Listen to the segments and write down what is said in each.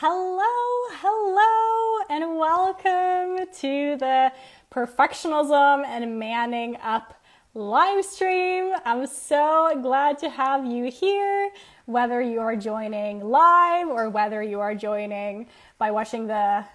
Hello, and welcome to the Perfectionism and Manning Up live stream. I'm so glad to have you here, whether you are joining live or whether you are joining by watching the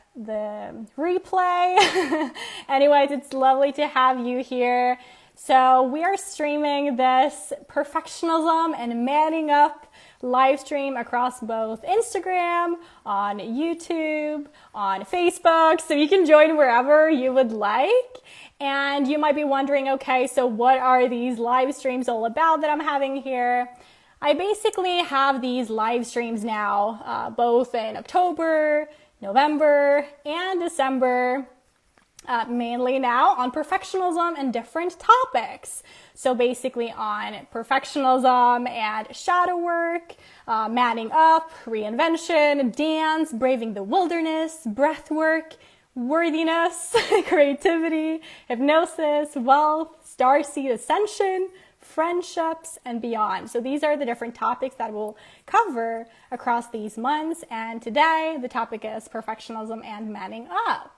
replay. Anyways, it's lovely to have you here. So we are streaming this Perfectionism and Manning Up live stream across both Instagram, on YouTube, on Facebook, so you can join wherever you would like. And you might be wondering, okay, so what are these live streams all about that I'm having here? I basically have these live streams now, both in October, November, and December, mainly now on perfectionism and different topics. So basically on perfectionism and shadow work, manning up, reinvention, dance, braving the wilderness, breath work, worthiness, creativity, hypnosis, wealth, starseed ascension, friendships, and beyond. So these are the different topics that we'll cover across these months. And today the topic is perfectionism and manning up.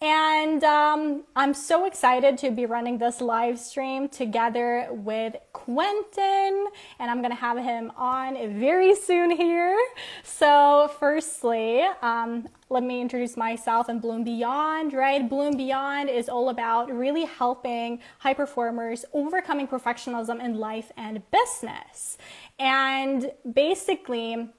And I'm so excited to be running this live stream together with Quentin, and I'm gonna have him on very soon here. So firstly, let me introduce myself and Bloom Beyond, right? Bloom Beyond is all about really helping high performers overcoming perfectionism in life and business. And basically,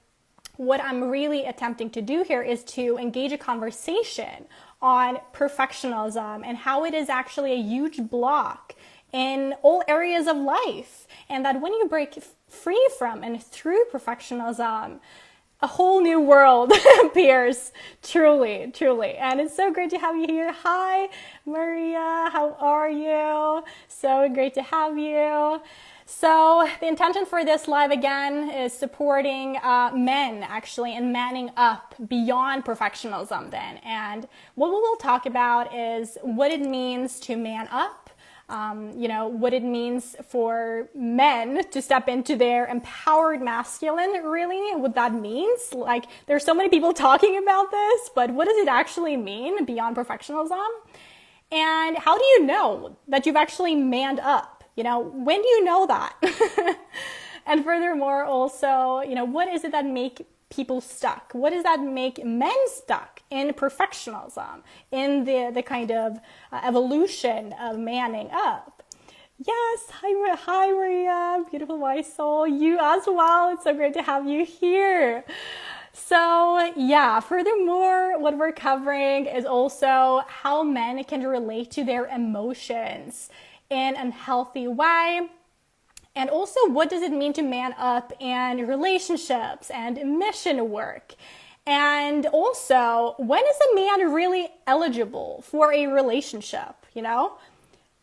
what I'm really attempting to do here is to engage a conversation on perfectionism and how it is actually a huge block in all areas of life. And that when you break free from and through perfectionism, a whole new world appears, truly. And it's so great to have you here. Hi, Maria, how are you? So great to have you. So the intention for this live again is supporting men actually in manning up beyond perfectionism then. And what we will talk about is what it means to man up, what it means for men to step into their empowered masculine, really, what that means. Like, there's so many people talking about this, but what does it actually mean beyond perfectionism? And how do you know that you've actually manned up? When do you know that? And furthermore, also, what is it that make people stuck? What does that make men stuck in perfectionism, in the kind of evolution of manning up? Yes, hi Maria, beautiful white soul, you as well. It's so great to have you here. So yeah, furthermore, what we're covering is also how men can relate to their emotions in a healthy way. And also, what does it mean to man up in relationships and mission work? And also, when is a man really eligible for a relationship,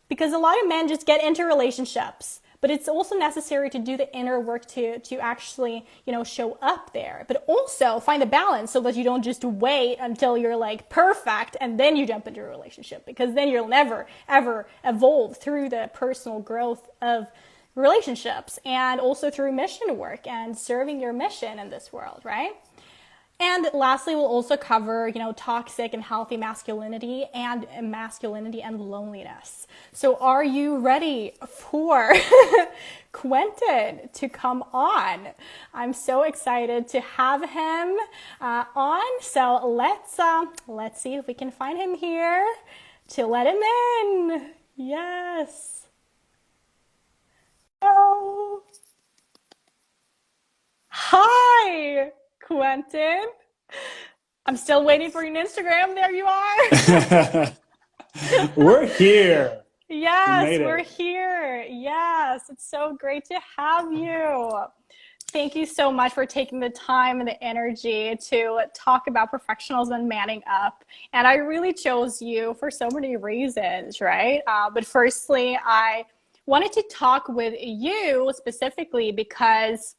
Because a lot of men just get into relationships, but it's also necessary to do the inner work to actually, show up there. But also find a balance so that you don't just wait until you're like perfect and then you jump into a relationship, because then you'll never, ever evolve through the personal growth of relationships and also through mission work and serving your mission in this world, right? And lastly, we'll also cover, toxic and healthy masculinity and loneliness. So are you ready for Quentin to come on? I'm so excited to have him on. So let's see if we can find him here to let him in. Yes. Oh. Hi, Quentin. I'm still waiting for your Instagram. There you are. We're here. Yes, we're here. Yes, it's so great to have you. Thank you so much for taking the time and the energy to talk about perfectionism and manning up. And I really chose you for so many reasons, right? But firstly, I wanted to talk with you specifically because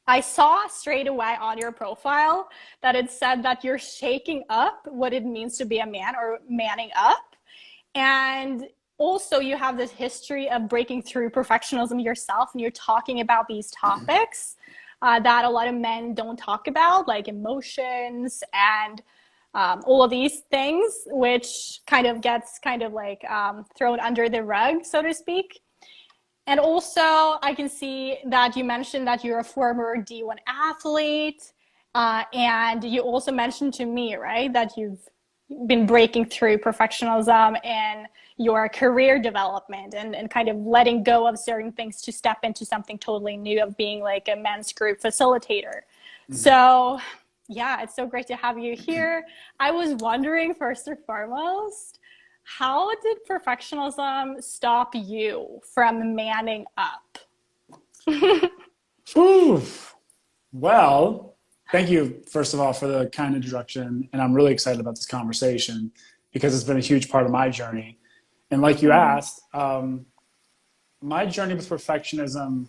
I saw straight away on your profile that it said that you're shaking up what it means to be a man or manning up. And also you have this history of breaking through perfectionism yourself, and you're talking about these topics. that a lot of men don't talk about, like emotions and all of these things, which kind of gets thrown under the rug, so to speak. And also, I can see that you mentioned that you're a former D1 athlete. And you also mentioned to me, right, that you've been breaking through perfectionism in your career development and kind of letting go of certain things to step into something totally new of being like a men's group facilitator. So, yeah, it's so great to have you here. I was wondering, first and foremost, how did perfectionism stop you from manning up? Whew. Well, thank you, first of all, for the kind introduction. And I'm really excited about this conversation because it's been a huge part of my journey. And like you asked, my journey with perfectionism,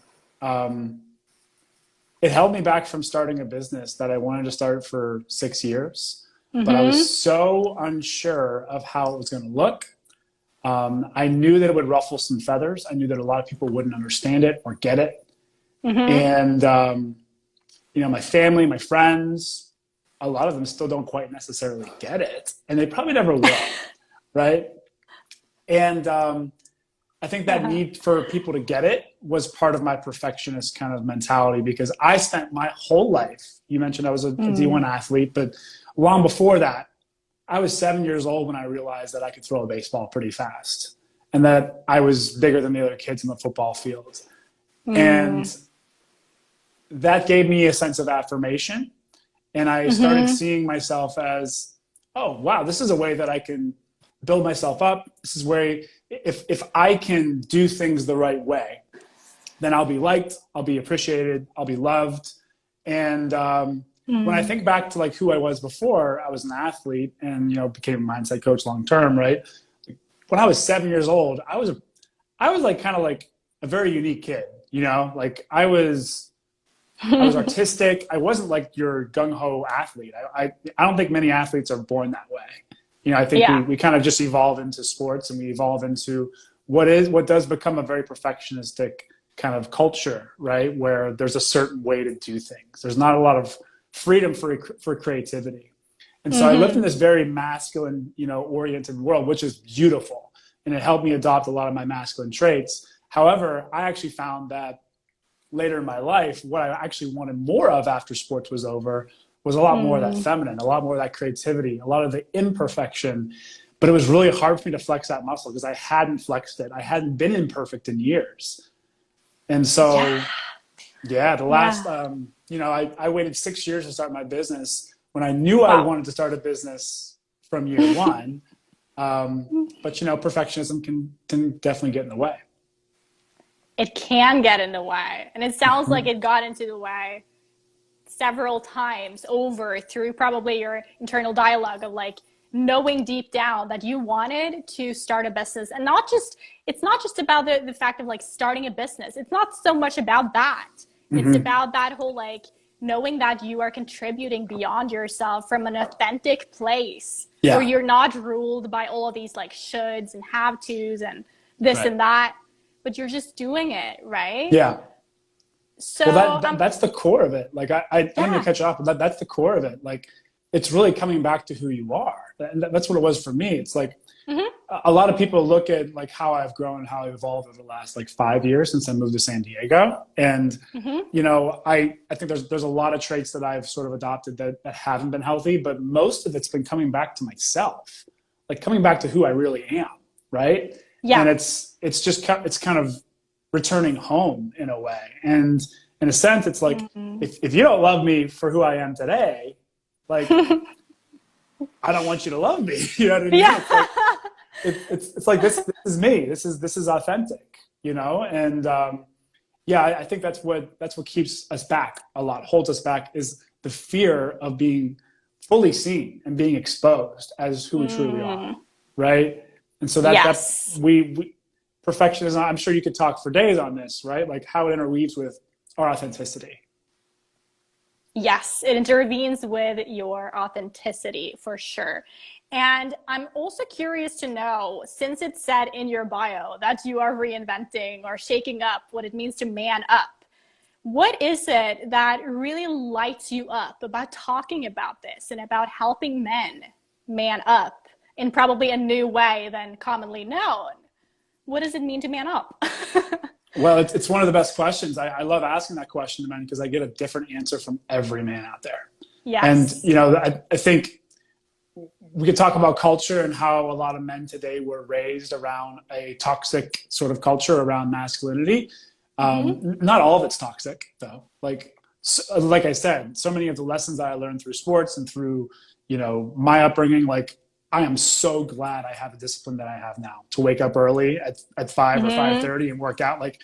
it held me back from starting a business that I wanted to start for 6 years. But I was so unsure of how it was going to look. I knew that it would ruffle some feathers. I knew that a lot of people wouldn't understand it or get it. And, my family, my friends, a lot of them still don't quite necessarily get it. And they probably never will, right? And I think that need for people to get it was part of my perfectionist kind of mentality, because I spent my whole life, you mentioned I was a D1 athlete, but long before that, I was 7 years old when I realized that I could throw a baseball pretty fast and that I was bigger than the other kids in the football field. And that gave me a sense of affirmation. And I started seeing myself as, oh, wow, this is a way that I can build myself up. This is where if I can do things the right way, then I'll be liked, I'll be appreciated, I'll be loved. And when I think back to like who I was before, I was an athlete and, became a mindset coach long-term, right? When I was 7 years old, I was like kind of like a very unique kid, like I was artistic. I wasn't like your gung-ho athlete. I don't think many athletes are born that way. I think we kind of just evolve into sports and we evolve into what does become a very perfectionistic kind of culture, right? Where there's a certain way to do things. There's not a lot of freedom for creativity. And so I lived in this very masculine, oriented world, which is beautiful. And it helped me adopt a lot of my masculine traits. However, I actually found that later in my life, what I actually wanted more of after sports was over was a lot more of that feminine, a lot more of that creativity, a lot of the imperfection. But it was really hard for me to flex that muscle because I hadn't flexed it. I hadn't been imperfect in years. And so, the last, I waited 6 years to start my business when I knew I wanted to start a business from year one. But, perfectionism can definitely get in the way. It can get in the way. And it sounds like it got into the way several times over through probably your internal dialogue of like knowing deep down that you wanted to start a business. And it's not just about the fact of like starting a business. It's not so much about that. It's about that whole like knowing that you are contributing beyond yourself from an authentic place where you're not ruled by all of these like shoulds and have tos and this and that, but you're just doing it, right? Yeah. So that's the core of it. Like I don't mean to cut you off, but that's the core of it. Like it's really coming back to who you are. And that's what it was for me. It's like a lot of people look at like how I've grown and how I've evolved over the last like 5 years since I moved to San Diego. And, I think there's a lot of traits that I've sort of adopted that haven't been healthy, but most of it's been coming back to myself, like coming back to who I really am. Right. Yeah. And it's kind of returning home in a way. And in a sense, it's like, if you don't love me for who I am today, like, I don't want you to love me. You know what I mean? Yeah. It's like this is me. This is authentic, And I think that's what keeps us back a lot, holds us back, is the fear of being fully seen and being exposed as who we truly are, right? And so that's we perfectionism. I'm sure you could talk for days on this, right? Like how it interweaves with our authenticity. Yes, it intervenes with your authenticity for sure. And I'm also curious to know, since it said in your bio that you are reinventing or shaking up what it means to man up, What is it that really lights you up about talking about this and about helping men man up in probably a new way than commonly known? What does it mean to man up? Well, it's one of the best questions. I love asking that question to men because I get a different answer from every man out there. Yes. And, you know, I think we could talk about culture and how a lot of men today were raised around a toxic sort of culture around masculinity. Not all of it's toxic, though. Like I said, so many of the lessons that I learned through sports and through, you know, my upbringing, like, I am so glad I have the discipline that I have now to wake up early at 5 or 5:30 and work out. Like,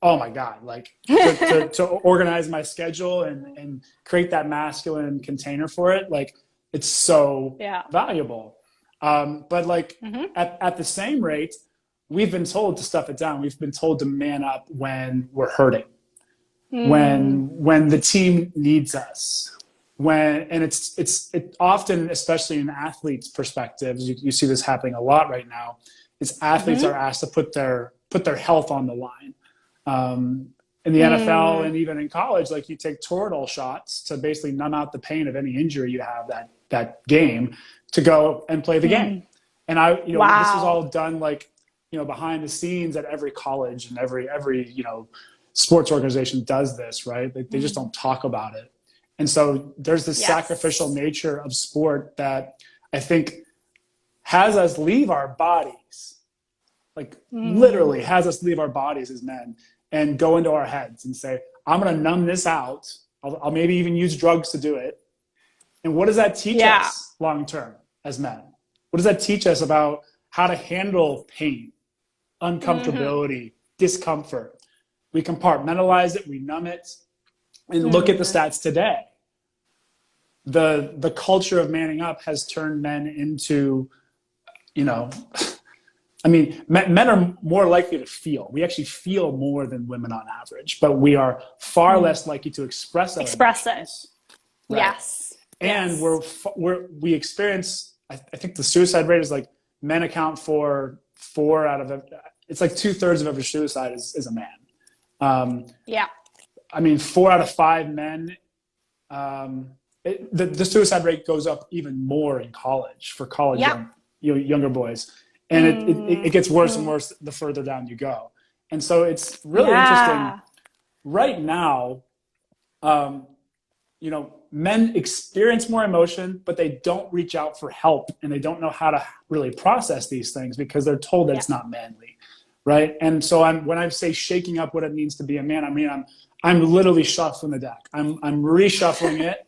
oh my God, like to organize my schedule and create that masculine container for it. Like, it's so valuable. But like at the same rate, we've been told to stuff it down. We've been told to man up when we're hurting, when the team needs us. It often, especially in athletes' perspectives, you see this happening a lot right now, is athletes are asked to put their health on the line. In the NFL and even in college, like, you take Toradol shots to basically numb out the pain of any injury you have that game to go and play the game. And this is all done, like, you know, behind the scenes at every college and every you know, sports organization does this, right? They just don't talk about it. And so there's this sacrificial nature of sport that I think has us leave our bodies, like literally has us leave our bodies as men and go into our heads and say, I'm going to numb this out. I'll maybe even use drugs to do it. And what does that teach us long term as men? What does that teach us about how to handle pain, uncomfortability, discomfort? We compartmentalize it, we numb it. And look at the stats today. The culture of manning up has turned men into, you know, I mean, men are more likely to feel. We actually feel more than women on average, but we are far less likely to express it. Right? Yes. And we experience, I think the suicide rate is like, men account for 4 out of, it's like 2/3 of every suicide is a man. I mean, 4 out of 5 men, the suicide rate goes up even more in college for college younger boys. And it gets worse and worse the further down you go. And so it's really interesting. Right now, you know, men experience more emotion, but they don't reach out for help and they don't know how to really process these things because they're told that it's not manly, right? And so when I say shaking up what it means to be a man, I mean, I'm literally shuffling the deck. I'm reshuffling it,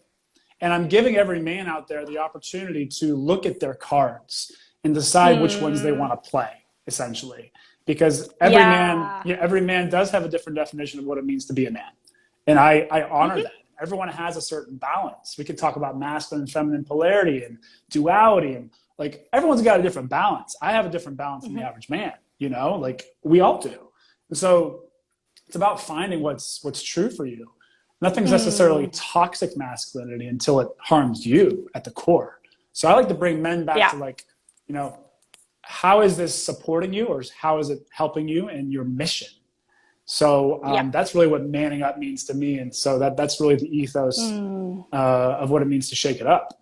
and I'm giving every man out there the opportunity to look at their cards and decide which ones they want to play, essentially. Because every man does have a different definition of what it means to be a man. And I honor that. Everyone has a certain balance. We could talk about masculine and feminine polarity and duality, and like, everyone's got a different balance. I have a different balance than the average man, you know, like we all do. And so it's about finding what's true for you. Nothing's necessarily toxic masculinity until it harms you at the core. So I like to bring men back to, like, you know, how is this supporting you, or how is it helping you in your mission? So that's really what manning up means to me. And so that's really the ethos of what it means to shake it up.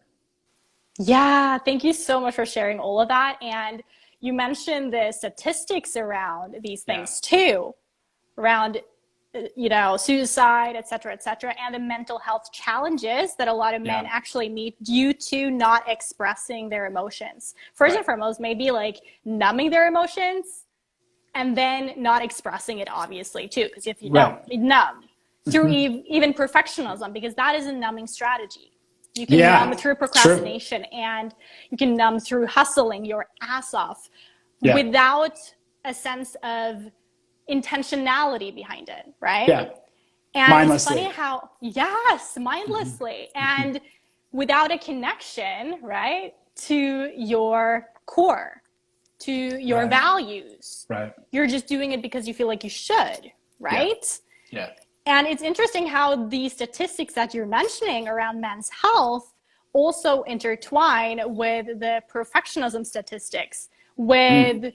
Yeah, thank you so much for sharing all of that. And you mentioned the statistics around these things too, around, you know, suicide, et cetera, and the mental health challenges that a lot of men actually meet due to not expressing their emotions. First and foremost, maybe like numbing their emotions and then not expressing it, obviously, too. Because if you numb through even perfectionism, because that is a numbing strategy. You can numb through procrastination, and you can numb through hustling your ass off without a sense of intentionality behind it, right? Yeah. And mindlessly. It's funny how, mindlessly, and without a connection, right, to your core, to your values. Right. You're just doing it because you feel like you should, right? Yeah. And it's interesting how the statistics that you're mentioning around men's health also intertwine with the perfectionism statistics, with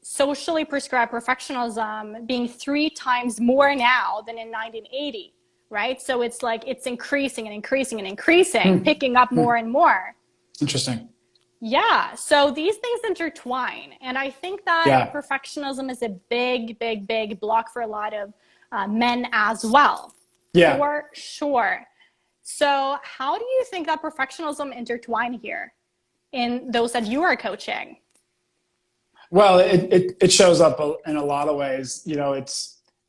socially prescribed perfectionism being 3 times more now than in 1980. right? So it's like it's increasing and increasing and increasing, picking up more and more. Interesting. Yeah, so these things intertwine. And I think that Yeah. perfectionism is a big, big, big block for a lot of men as well, Yeah. for sure. So how do you think that perfectionism intertwine here in those that you are coaching? Well, it shows up in a lot of ways. You know,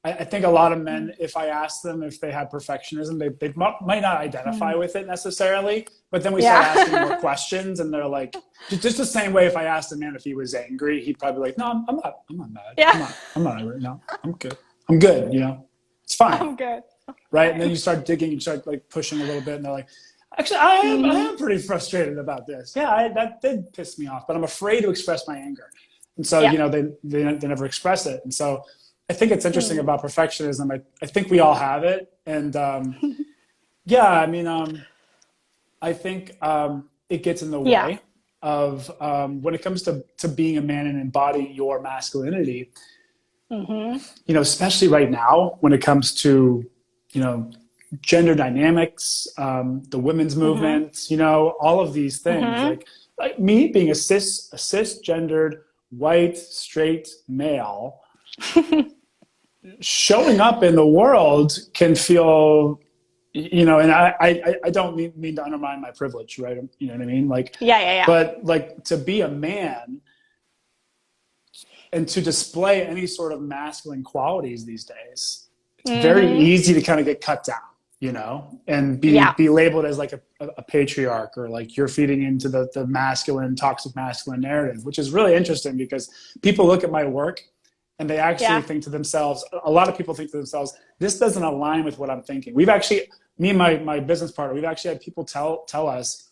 I think a lot of men, if I ask them if they have perfectionism, they might not identify with it necessarily, but then we start asking more questions, and they're like, just the same way if I asked a man if he was angry, he'd probably be like, no, I'm not mad. Yeah. I'm not angry. No, I'm good. I'm good. You know, it's fine. I'm good. Right. And then you start digging, you start like pushing a little bit, and they're like, actually, I am pretty frustrated about this. Yeah, that did piss me off, but I'm afraid to express my anger. And so, you know, they never express it. And so I think it's interesting about perfectionism. I think we all have it. And yeah, I mean, I think it gets in the way of when it comes to being a man and embodying your masculinity, you know, especially right now when it comes to, you know, gender dynamics, the women's movement, you know, all of these things, like me being a cisgendered, white, straight male, showing up in the world can feel, you know, and I don't mean to undermine my privilege, right? You know what I mean? Like, but like to be a man and to display any sort of masculine qualities these days, it's very easy to kind of get cut down, you know, and be labeled as like a patriarch, or like you're feeding into the masculine, toxic masculine narrative, which is really interesting because people look at my work and they actually think to themselves, a lot of people think to themselves, this doesn't align with what I'm thinking. We've actually, me and my business partner, we've actually had people tell us,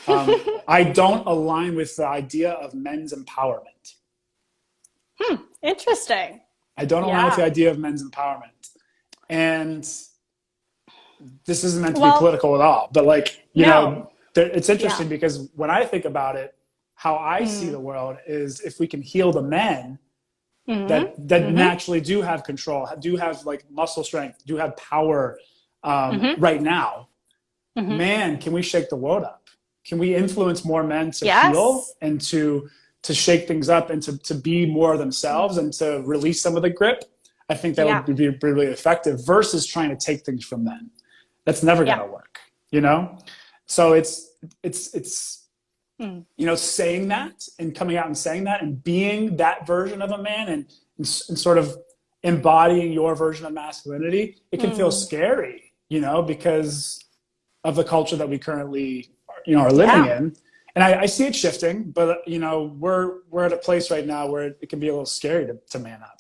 I don't align with the idea of men's empowerment. Interesting. I don't align with the idea of men's empowerment. And this isn't meant to be political at all, but like, you know, it's interesting because when I think about it, how I see the world is if we can heal the men that naturally do have control, do have like muscle strength, do have power right now, man, can we shake the world up? Can we influence more men to heal and to shake things up and to be more themselves and to release some of the grip? I think that would be really effective versus trying to take things from men. That's never going to work, you know? So it's you know, saying that and coming out and saying that and being that version of a man and sort of embodying your version of masculinity, it can feel scary, you know, because of the culture that we currently, you know, are living in. And I see it shifting, but you know, we're at a place right now where it can be a little scary to man up.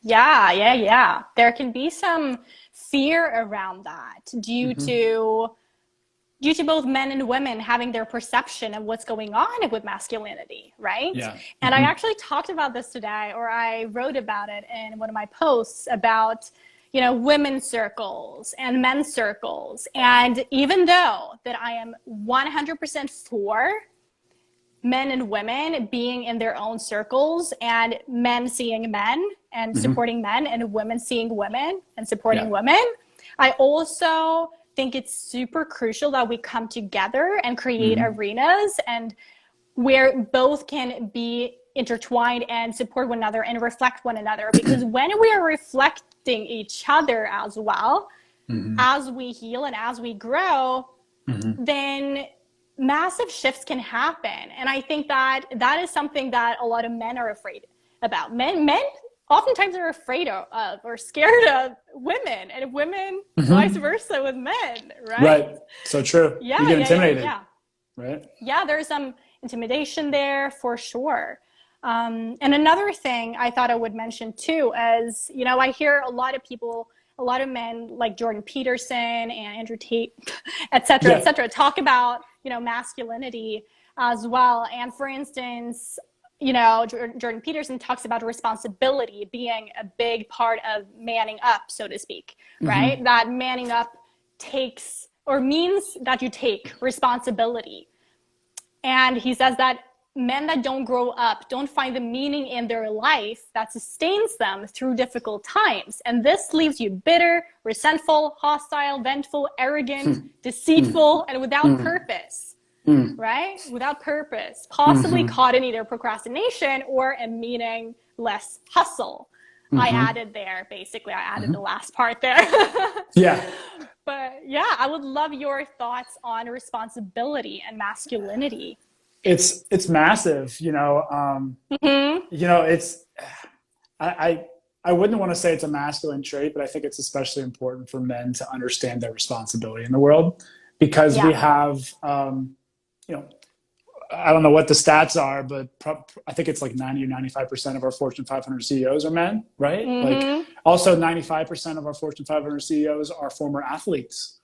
Yeah. There can be some fear around that due to both men and women having their perception of what's going on with masculinity, right? Yeah. And I actually talked about this today, or I wrote about it in one of my posts about, you know, women's circles and men's circles. And even though that I am 100% for men and women being in their own circles and men seeing men and supporting men and women seeing women and supporting women, I also think it's super crucial that we come together and create arenas and where both can be intertwined and support one another and reflect one another. Because when we are reflecting each other as well, as we heal and as we grow, then massive shifts can happen. And I think that is something that a lot of men are afraid about. Men oftentimes are afraid of or scared of women, and women vice versa with men, right? Right. So true. You get intimidated. Right. Yeah, there's some intimidation there for sure. And another thing I thought I would mention too is, you know, I hear a lot of men like Jordan Peterson and Andrew Tate, et cetera, talk about, you know, masculinity as well. And for instance, you know, Jordan Peterson talks about responsibility being a big part of manning up, so to speak, right? That manning up takes or means that you take responsibility. And he says that men that don't grow up don't find the meaning in their life that sustains them through difficult times. And this leaves you bitter, resentful, hostile, vengeful, arrogant, deceitful, and without purpose, right? Without purpose, possibly caught in either procrastination or a meaningless hustle. I added there, basically, I added the last part there. Yeah. But yeah, I would love your thoughts on responsibility and masculinity. It's massive, you know. You know, it's I wouldn't want to say it's a masculine trait, but I think it's especially important for men to understand their responsibility in the world, because we have, you know, I don't know what the stats are, but I think it's like 90 or 95% of our Fortune 500 CEOs are men, right? Like also 95% of our Fortune 500 CEOs are former athletes.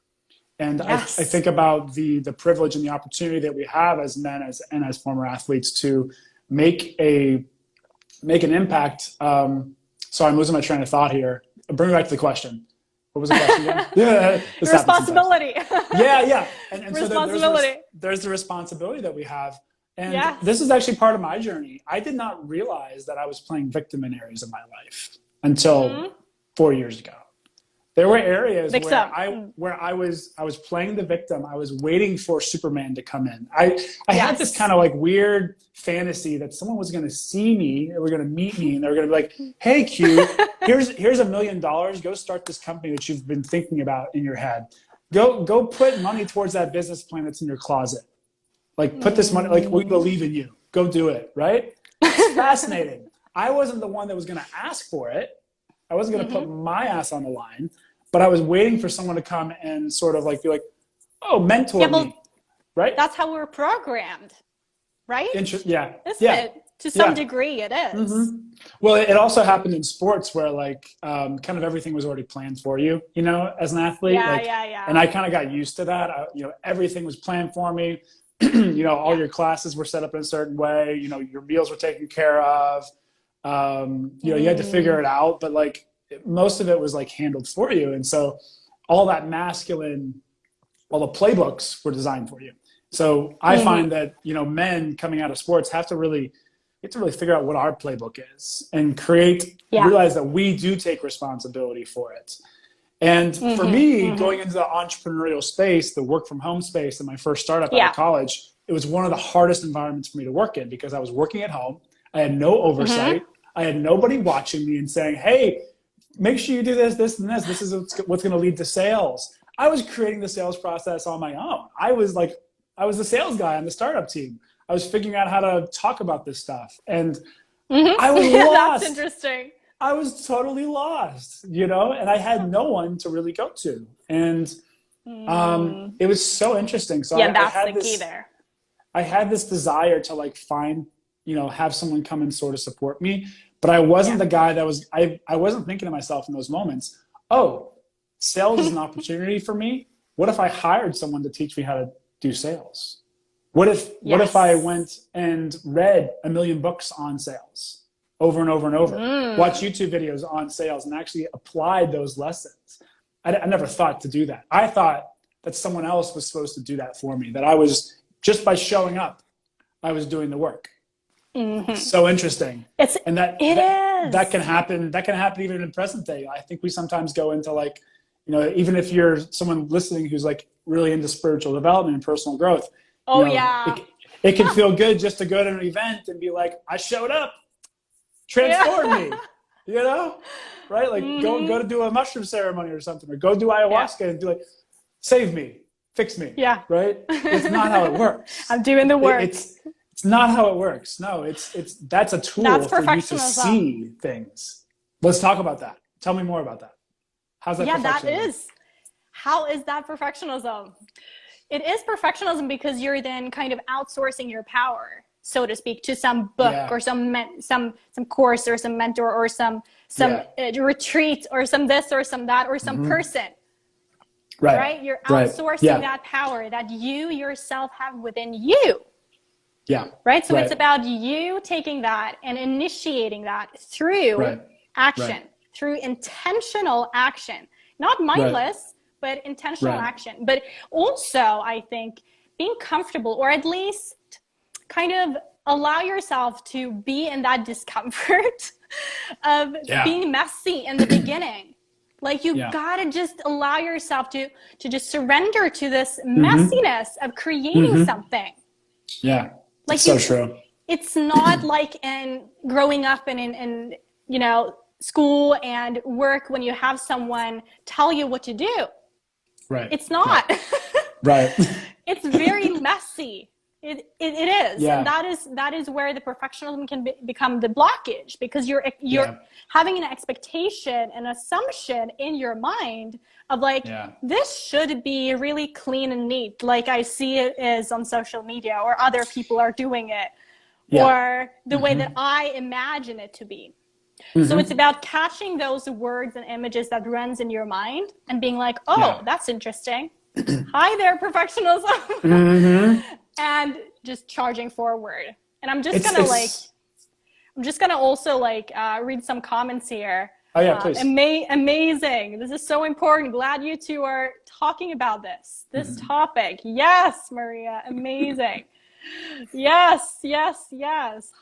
And I think about the privilege and the opportunity that we have as men and as former athletes to make an impact. Sorry, I'm losing my train of thought here. Bring me back to the question. What was the question again? Yeah, responsibility. Yeah. And responsibility. So there's the responsibility that we have. And this is actually part of my journey. I did not realize that I was playing victim in areas of my life until 4 years ago. There were areas where I was playing the victim. I was waiting for Superman to come in. I had this kind of like weird fantasy that someone was going to see me, they were going to meet me, and they were going to be like, "Hey, Q, here's $1 million. Go start this company that you've been thinking about in your head. Go put money towards that business plan that's in your closet. Like put this money. Like we believe in you. Go do it." Right? It's fascinating. I wasn't the one that was going to ask for it. I wasn't going to put my ass on the line. But I was waiting for someone to come and sort of like be like, "Oh, mentor me," right? That's how we're programmed, right? Isn't it? To some degree, it is. Well, it also happened in sports where like kind of everything was already planned for you, you know, as an athlete. And I kind of got used to that. You know, everything was planned for me. You know, all your classes were set up in a certain way. You know, your meals were taken care of. You know, you had to figure it out, but like most of it was like handled for you. And so all that masculine, all the playbooks were designed for you. So I find that, you know, men coming out of sports have to really figure out what our playbook is and realize that we do take responsibility for it. And for me, going into the entrepreneurial space, the work from home space in my first startup out of college, it was one of the hardest environments for me to work in because I was working at home. I had no oversight. I had nobody watching me and saying, "Hey, make sure you do this, this, and this. This is what's going to lead to sales." I was creating the sales process on my own. I was the sales guy on the startup team. I was figuring out how to talk about this stuff. And I was lost. That's interesting. I was totally lost, you know, and I had no one to really go to. And it was so interesting. So that's the key there. I had this desire to like find, you know, have someone come and sort of support me. But I wasn't the guy that was, I wasn't thinking to myself in those moments, "Oh, sales is an opportunity for me. What if I hired someone to teach me how to do sales? What if I went and read 1 million books on sales over and over and over, watch YouTube videos on sales and actually applied those lessons?" I never thought to do that. I thought that someone else was supposed to do that for me, that I was, just by showing up, I was doing the work. So interesting. That can happen. That can happen even in present day. I think we sometimes go into like, you know, even if you're someone listening who's like really into spiritual development and personal growth. It can feel good just to go to an event and be like, "I showed up, transformed me," you know, right? Like go to do a mushroom ceremony or something, or go do ayahuasca and be like, "Save me, fix me." Right? It's not how it works. I'm doing the work. It's not how it works. No, that's a tool for you to see things. Let's talk about that. Tell me more about that. How's that perfectionism? How is that perfectionism? It is perfectionism because you're then kind of outsourcing your power, so to speak, to some book or some course or some mentor or some retreat or some this or some that or some person. Right? You're outsourcing that power that you yourself have within you. Right? So it's about you taking that and initiating that through action, through intentional action, not mindless, but intentional action. But also, I think, being comfortable, or at least kind of allow yourself to be in that discomfort of being messy in the beginning. Like you gotta just allow yourself to just surrender to this messiness of creating something. Yeah, like so true. It's not like in growing up and in you know, school and work when you have someone tell you what to do. Right. It's not. Right. It's very messy. It is. Yeah. And that is where the perfectionism can become the blockage, because you're having an expectation, an assumption in your mind of like, this should be really clean and neat, like I see it is on social media, or other people are doing it, or the way that I imagine it to be. So it's about catching those words and images that runs in your mind and being like, oh, that's interesting. Hi there, perfectionism. And just charging forward. And I'm just gonna also read some comments here. Oh yeah, please. Amazing. This is so important. Glad you two are talking about this topic. Yes, Maria, amazing. Yes.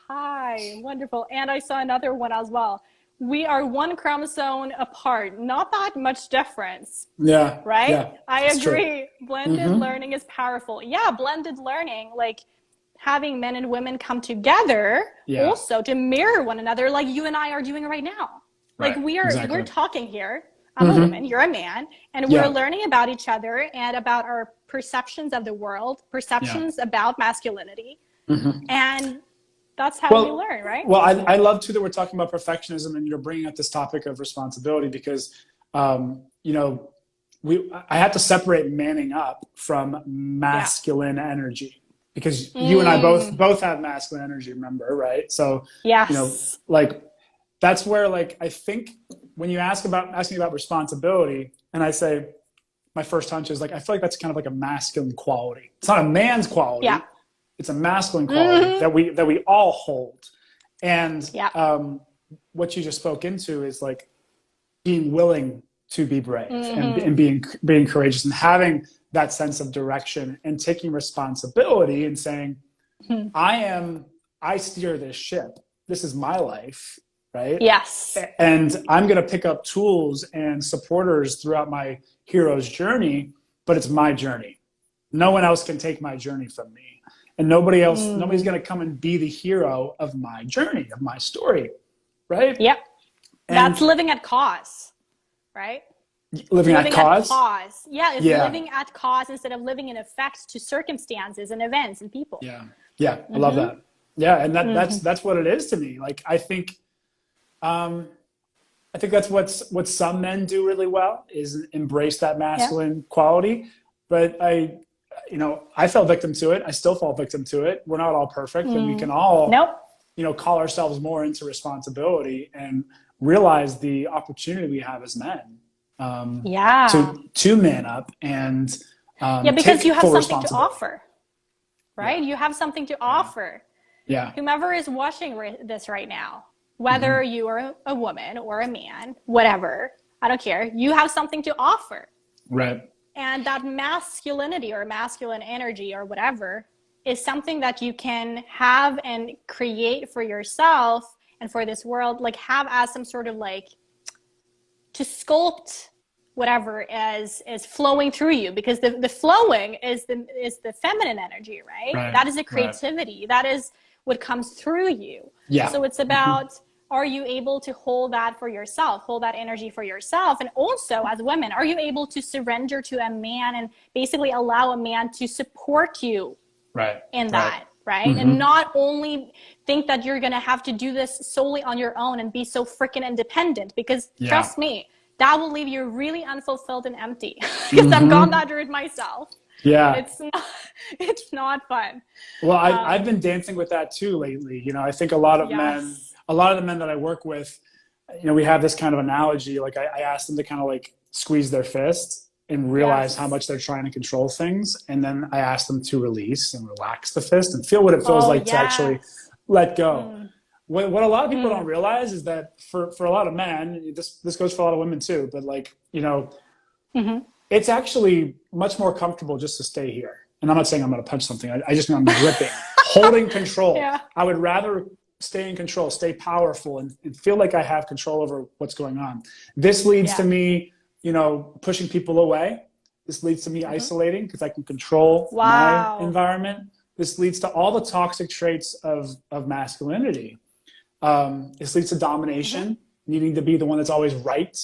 Hi, wonderful. And I saw another one as well. We are one chromosome apart, not that much difference. Yeah. Right? Yeah, I agree. True. Blended learning is powerful. Yeah, blended learning, like having men and women come together also to mirror one another, like you and I are doing right now. Like we're talking here. I'm a woman, you're a man, and we're learning about each other and about our perceptions of the world, perceptions about masculinity. And that's how we learn, right? Well, I love too that we're talking about perfectionism and you're bringing up this topic of responsibility, because, you know, I have to separate manning up from masculine energy, because you and I both have masculine energy, remember, right? So, you know, like that's where, like, I think when you asking about responsibility, and I say, my first hunch is like, I feel like that's kind of like a masculine quality. It's not a man's quality. Yeah. It's a masculine quality that we all hold. And what you just spoke into is like being willing to be brave and being courageous and having that sense of direction and taking responsibility and saying, I steer this ship. This is my life, right? Yes. And I'm going to pick up tools and supporters throughout my hero's journey, but it's my journey. No one else can take my journey from me. And nobody's going to come and be the hero of my journey, of my story, right? Yep. And that's living at cause, right? Living at cause? Yeah, it's living at cause instead of living in effect to circumstances and events and people. Yeah, I love that. Yeah, and that's what it is to me. Like, I think that's what some men do really well, is embrace that masculine quality. But I fell victim to it. I still fall victim to it. We're not all perfect, and we can all, call ourselves more into responsibility and realize the opportunity we have as men. To man up and because you have something to offer, right? You have something to offer. Yeah. Whomever is watching this right now, whether you are a woman or a man, whatever, I don't care. You have something to offer. Right. And that masculinity or masculine energy or whatever is something that you can have and create for yourself and for this world, like have as some sort of like to sculpt whatever is flowing through you, because the flowing is the feminine energy, right? That is the creativity. That is what comes through you. Yeah. So it's about, are you able to hold that for yourself, hold that energy for yourself? And also as women, are you able to surrender to a man and basically allow a man to support you in that, right? And not only think that you're going to have to do this solely on your own and be so freaking independent, because trust me, that will leave you really unfulfilled and empty, because I've gone that route myself. Yeah. It's not fun. Well, I've been dancing with that too lately. You know, I think a lot of the men that I work with, you know, we have this kind of analogy. Like I ask them to kind of like squeeze their fist and realize how much they're trying to control things. And then I ask them to release and relax the fist and feel what it feels like to actually let go. What a lot of people don't realize is that for a lot of men, this goes for a lot of women too, but like, you know, it's actually much more comfortable just to stay here. And I'm not saying I'm going to punch something. I just mean I'm gripping. holding control. Yeah. I would rather stay in control, stay powerful, and feel like I have control over what's going on. This leads to me, you know, pushing people away. This leads to me isolating because I can control my environment. This leads to all the toxic traits of masculinity. This leads to domination, needing to be the one that's always right,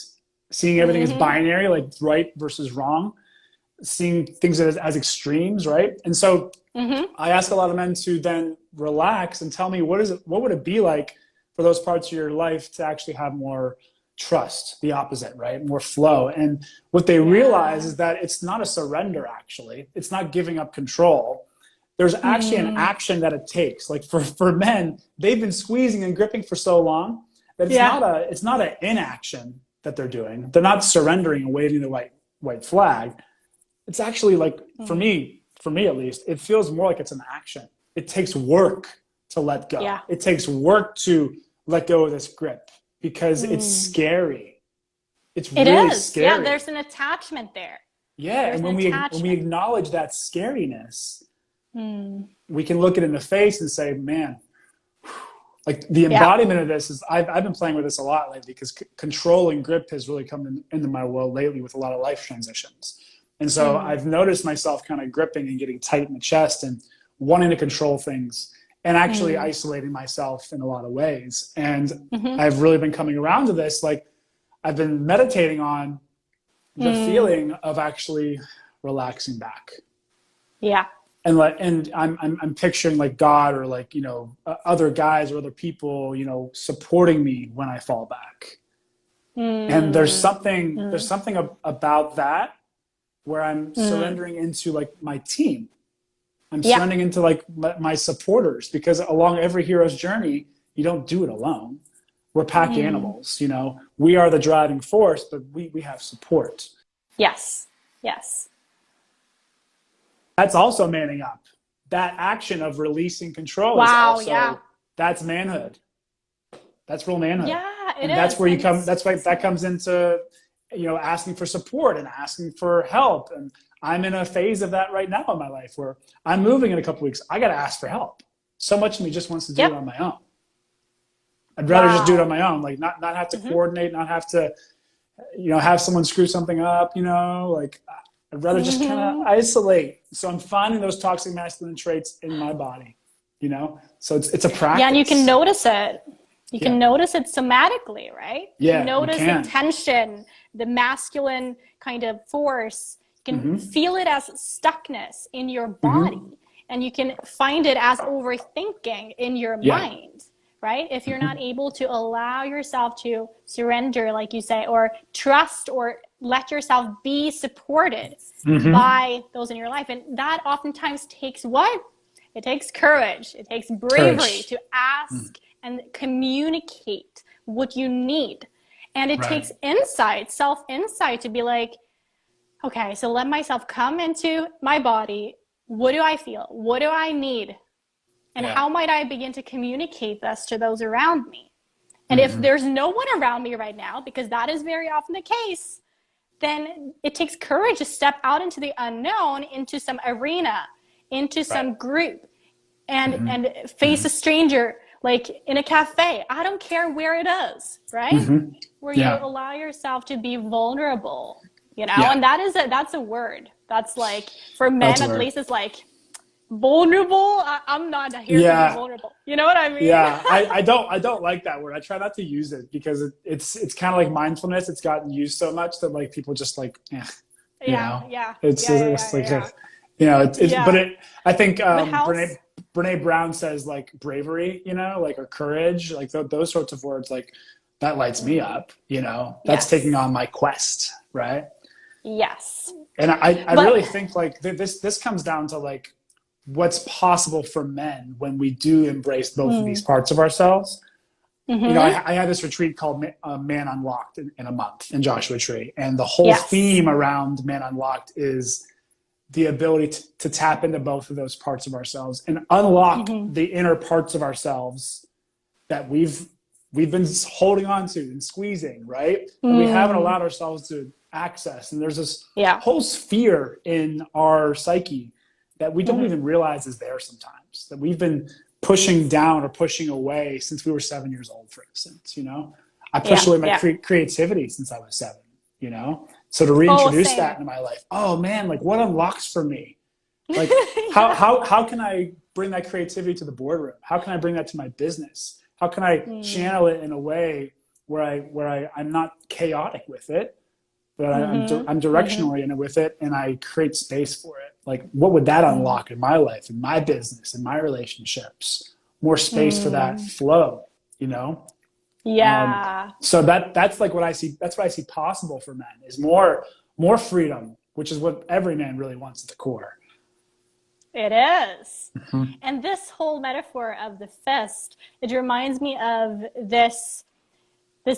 seeing everything as binary, like right versus wrong, seeing things as extremes, right? And so I ask a lot of men to then relax and tell me what would it be like for those parts of your life to actually have more trust, the opposite, right? More flow. And what they realize is that it's not a surrender, actually. It's not giving up control. There's actually an action that it takes. Like for men, they've been squeezing and gripping for so long that it's not an inaction that they're doing. They're not surrendering and waving the white flag. It's actually like, for me at least, it feels more like it's an action. It takes work to let go. Yeah. It takes work to let go of this grip because it's scary. It's really scary. Yeah, there's an attachment there. Yeah, and when we acknowledge that scariness, we can look it in the face and say, man, like the embodiment of this is, I've been playing with this a lot lately because control and grip has really come into my world lately with a lot of life transitions. And so I've noticed myself kind of gripping and getting tight in the chest and wanting to control things and actually isolating myself in a lot of ways. And I've really been coming around to this. Like I've been meditating on the feeling of actually relaxing back. Yeah. And I'm picturing like God or like, you know, other guys or other people, you know, supporting me when I fall back. And there's something about that where I'm surrendering into like my team. I'm surrendering into like my supporters, because along every hero's journey, you don't do it alone. We're pack animals, you know, we are the driving force, but we have support. Yes. Yes. That's also manning up. That action of releasing control is also, that's manhood. That's real manhood. Yeah, it is. That's where you come, that's why that comes into, you know, asking for support and asking for help. And I'm in a phase of that right now in my life where I'm moving in a couple weeks. I got to ask for help. So much of me just wants to do it on my own. I'd rather just do it on my own, like not have to coordinate, not have to, you know, have someone screw something up, you know, like I'd rather just kind of isolate. So I'm finding those toxic masculine traits in my body, you know? So it's a practice. Yeah, and you can notice it. You can notice it somatically, right? Yeah, you notice the tension, the masculine kind of force. You can feel it as stuckness in your body. And you can find it as overthinking in your mind, right? If you're not able to allow yourself to surrender, like you say, or trust or let yourself be supported by those in your life. And that oftentimes takes what? It takes courage. It takes bravery to ask and communicate what you need. And it takes insight, self-insight, to be like, okay, so let myself come into my body. What do I feel? What do I need? And how might I begin to communicate this to those around me? And if there's no one around me right now, because that is very often the case, then it takes courage to step out into the unknown, into some arena, into some group, and face a stranger, like in a cafe. I don't care where it is, right? Where you allow yourself to be vulnerable, you know? And that's a word. That's like, for men at least, it's like, vulnerable. I'm not here to be vulnerable. You know what I mean? Yeah, I don't like that word. I try not to use it because it's kind of like mindfulness. It's gotten used so much that like people just like, you know, it's like, you know, but I think Brene Brown says like bravery, you know, like, or courage, like those sorts of words, like that lights me up, you know, that's taking on my quest. Right. Yes. And I really think like this comes down to like, what's possible for men when we do embrace both of these parts of ourselves. You know, I had this retreat called Man Unlocked in a month in Joshua Tree. And the whole theme around Man Unlocked is the ability to tap into both of those parts of ourselves and unlock the inner parts of ourselves that we've been holding on to and squeezing, right? And we haven't allowed ourselves to access. And there's this whole sphere in our psyche that we don't even realize is there sometimes, that we've been pushing down or pushing away since we were 7 years old, for instance. I pushed away my creativity since I was 7, so to reintroduce that into my life, oh man, like what unlocks for me? Like how can I bring that creativity to the boardroom? How can I bring that to my business? How can I channel it in a way where I'm not chaotic with it, but I'm direction oriented with it, and I create space for it? Like, what would that unlock in my life, in my business, in my relationships? More space for that flow, Yeah. So that's like what I see. That's what I see possible for men, is more freedom, which is what every man really wants at the core. It is. And this whole metaphor of the fist, it reminds me of this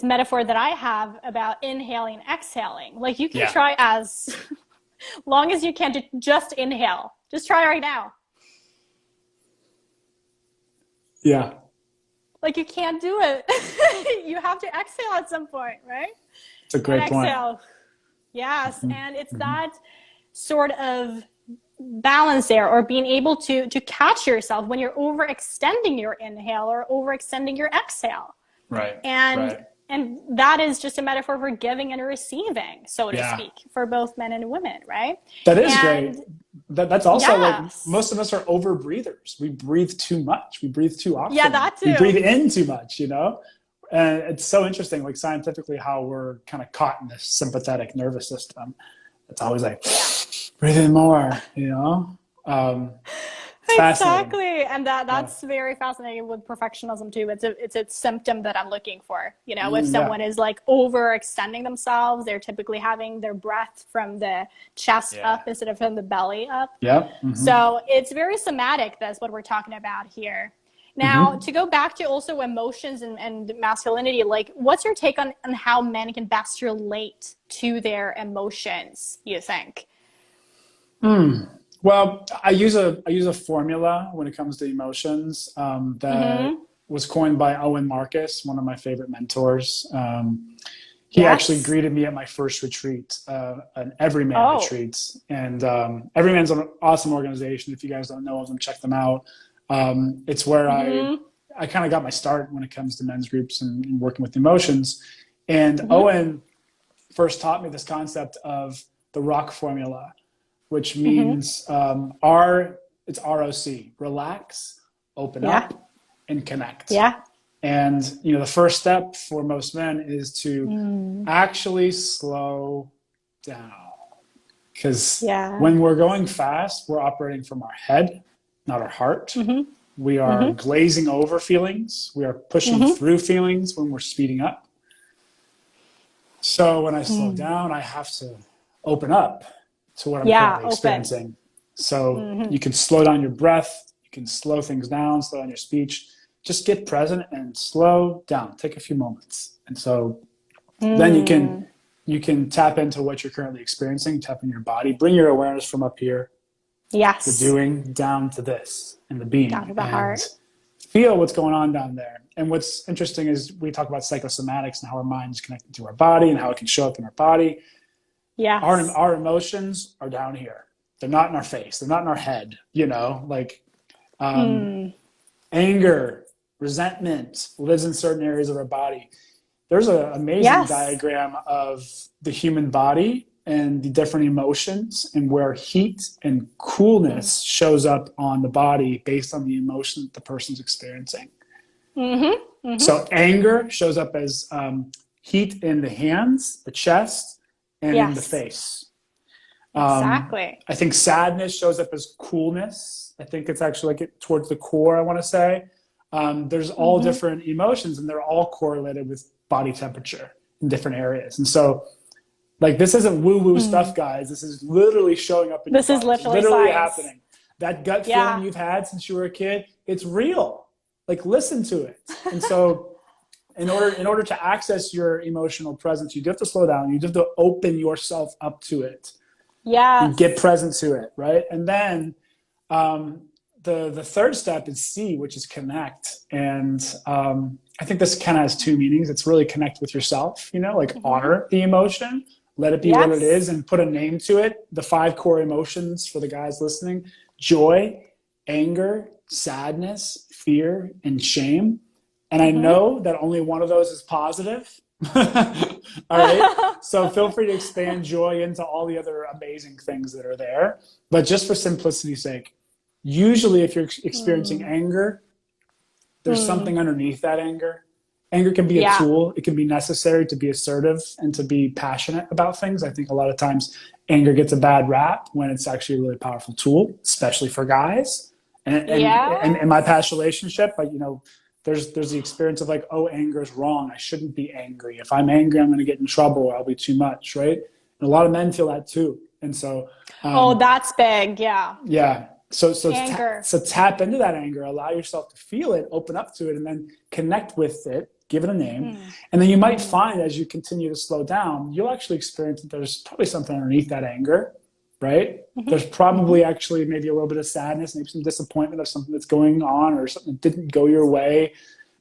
metaphor that I have about inhaling and exhaling. Like, you can try as long as you can to just inhale. Just try right now. Yeah. Like, you can't do it. You have to exhale at some point, right? It's a great point. Exhale. Yes. And it's that sort of balance there, or being able to catch yourself when you're overextending your inhale or overextending your exhale. Right. And that is just a metaphor for giving and receiving, so to speak, for both men and women, right? That is great. That's also like, most of us are over breathers. We breathe too much. We breathe too often. Yeah, that too. We breathe in too much, And it's so interesting, like scientifically, how we're kind of caught in this sympathetic nervous system. It's always like, breathe in more, Exactly. And that's very fascinating with perfectionism too. It's a symptom that I'm looking for. If someone is like overextending themselves, they're typically having their breath from the chest up instead of from the belly up. So it's very somatic. That's what we're talking about here. Now, to go back to also emotions and masculinity, like, what's your take on how men can best relate to their emotions, you think? Well, I use a formula when it comes to emotions that was coined by Owen Marcus, one of my favorite mentors. He actually greeted me at my first retreat, an Everyman retreat. And Everyman's an awesome organization. If you guys don't know of them, check them out. It's where I kind of got my start when it comes to men's groups and working with emotions. And Owen first taught me this concept of the ROC formula, which means it's ROC, relax, open up, and connect. And the first step for most men is to actually slow down, because when we're going fast, we're operating from our head, not our heart. We are glazing over feelings. We are pushing through feelings when we're speeding up. So when I slow down, I have to open up to what I'm currently experiencing. So you can slow down your breath. You can slow things down, slow down your speech. Just get present and slow down. Take a few moments. And so then you can tap into what you're currently experiencing, tap into your body, bring your awareness from up here, the doing, down to this, and the being. Down to the heart. Feel what's going on down there. And what's interesting is we talk about psychosomatics and how our mind is connected to our body and how it can show up in our body. Our emotions are down here. They're not in our face. They're not in our head. Anger, resentment lives in certain areas of our body. There's an amazing diagram of the human body and the different emotions, and where heat and coolness shows up on the body based on the emotion that the person's experiencing. So anger shows up as heat in the hands, the chest, and in the face. Exactly. I think sadness shows up as coolness. I think it's actually like towards the core, I want to say. There's all different emotions, and they're all correlated with body temperature in different areas. And so, like, this isn't woo-woo stuff, guys. This is literally showing up in your body. It's literally happening. That gut feeling you've had since you were a kid, it's real. Like, listen to it. And so in order to access your emotional presence, you do have to slow down. You do have to open yourself up to it. And get present to it, right? And then the third step is C, which is connect. And I think this kind of has two meanings. It's really connect with yourself, honor the emotion, let it be what it is, and put a name to it. The 5 core emotions for the guys listening: joy, anger, sadness, fear, and shame. And I know that only one of those is positive. All right. So feel free to expand joy into all the other amazing things that are there. But just for simplicity's sake, usually if you're experiencing anger, there's something underneath that anger. Anger can be a tool. It can be necessary to be assertive and to be passionate about things. I think a lot of times anger gets a bad rap when it's actually a really powerful tool, especially for guys. And in my past relationship, you know, there's the experience of like, oh, anger is wrong. I shouldn't be angry. If I'm angry, I'm going to get in trouble. Or I'll be too much, right? And a lot of men feel that too. And so, that's big. Yeah. Yeah. So anger. Tap into that anger, allow yourself to feel it, open up to it, and then connect with it, give it a name. And then you might find as you continue to slow down, you'll actually experience that there's probably something underneath that anger, right? There's probably actually maybe a little bit of sadness, maybe some disappointment of something that's going on or something that didn't go your way.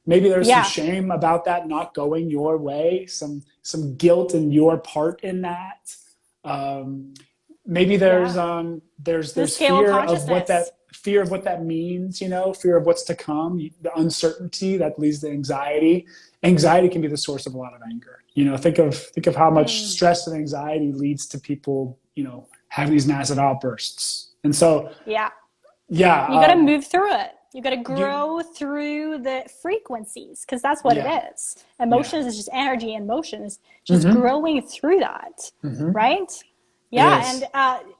Maybe there's some shame about that not going your way, some guilt in your part in that. Maybe there's fear of what that means, you know, fear of what's to come, the uncertainty that leads to anxiety. Anxiety can be the source of a lot of anger. You know, think of how much stress and anxiety leads to people, you know, having these massive outbursts. And so, you got to move through it. You got to grow through the frequencies, because that's what it is. Emotions is just energy, and motion is just growing through that, right? Yeah,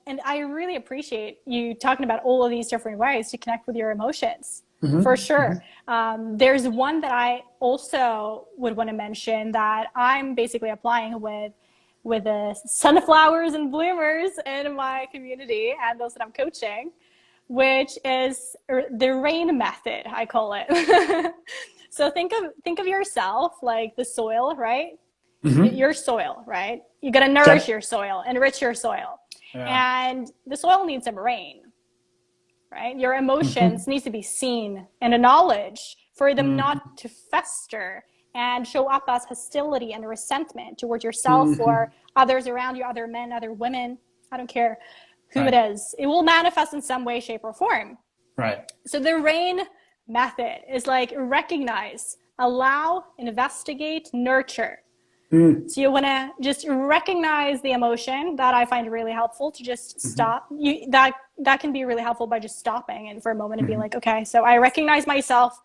and I really appreciate you talking about all of these different ways to connect with your emotions, for sure. There's one that I also would want to mention that I'm basically applying with the sunflowers and bloomers in my community and those that I'm coaching, which is the rain method, I call it. So think of yourself like the soil, right? Your soil, right? You got to nourish your soil, enrich your soil. And the soil needs some rain, right? Your emotions need to be seen and acknowledged for them not to fester and show up as hostility and resentment towards yourself or others around you, other men, other women. I don't care who it is. It will manifest in some way, shape, or form. Right. So the rain method is like recognize, allow, investigate, nurture. So you want to just recognize the emotion. That I find really helpful to just stop. That can be really helpful by just stopping and for a moment and being like, okay, so I recognize myself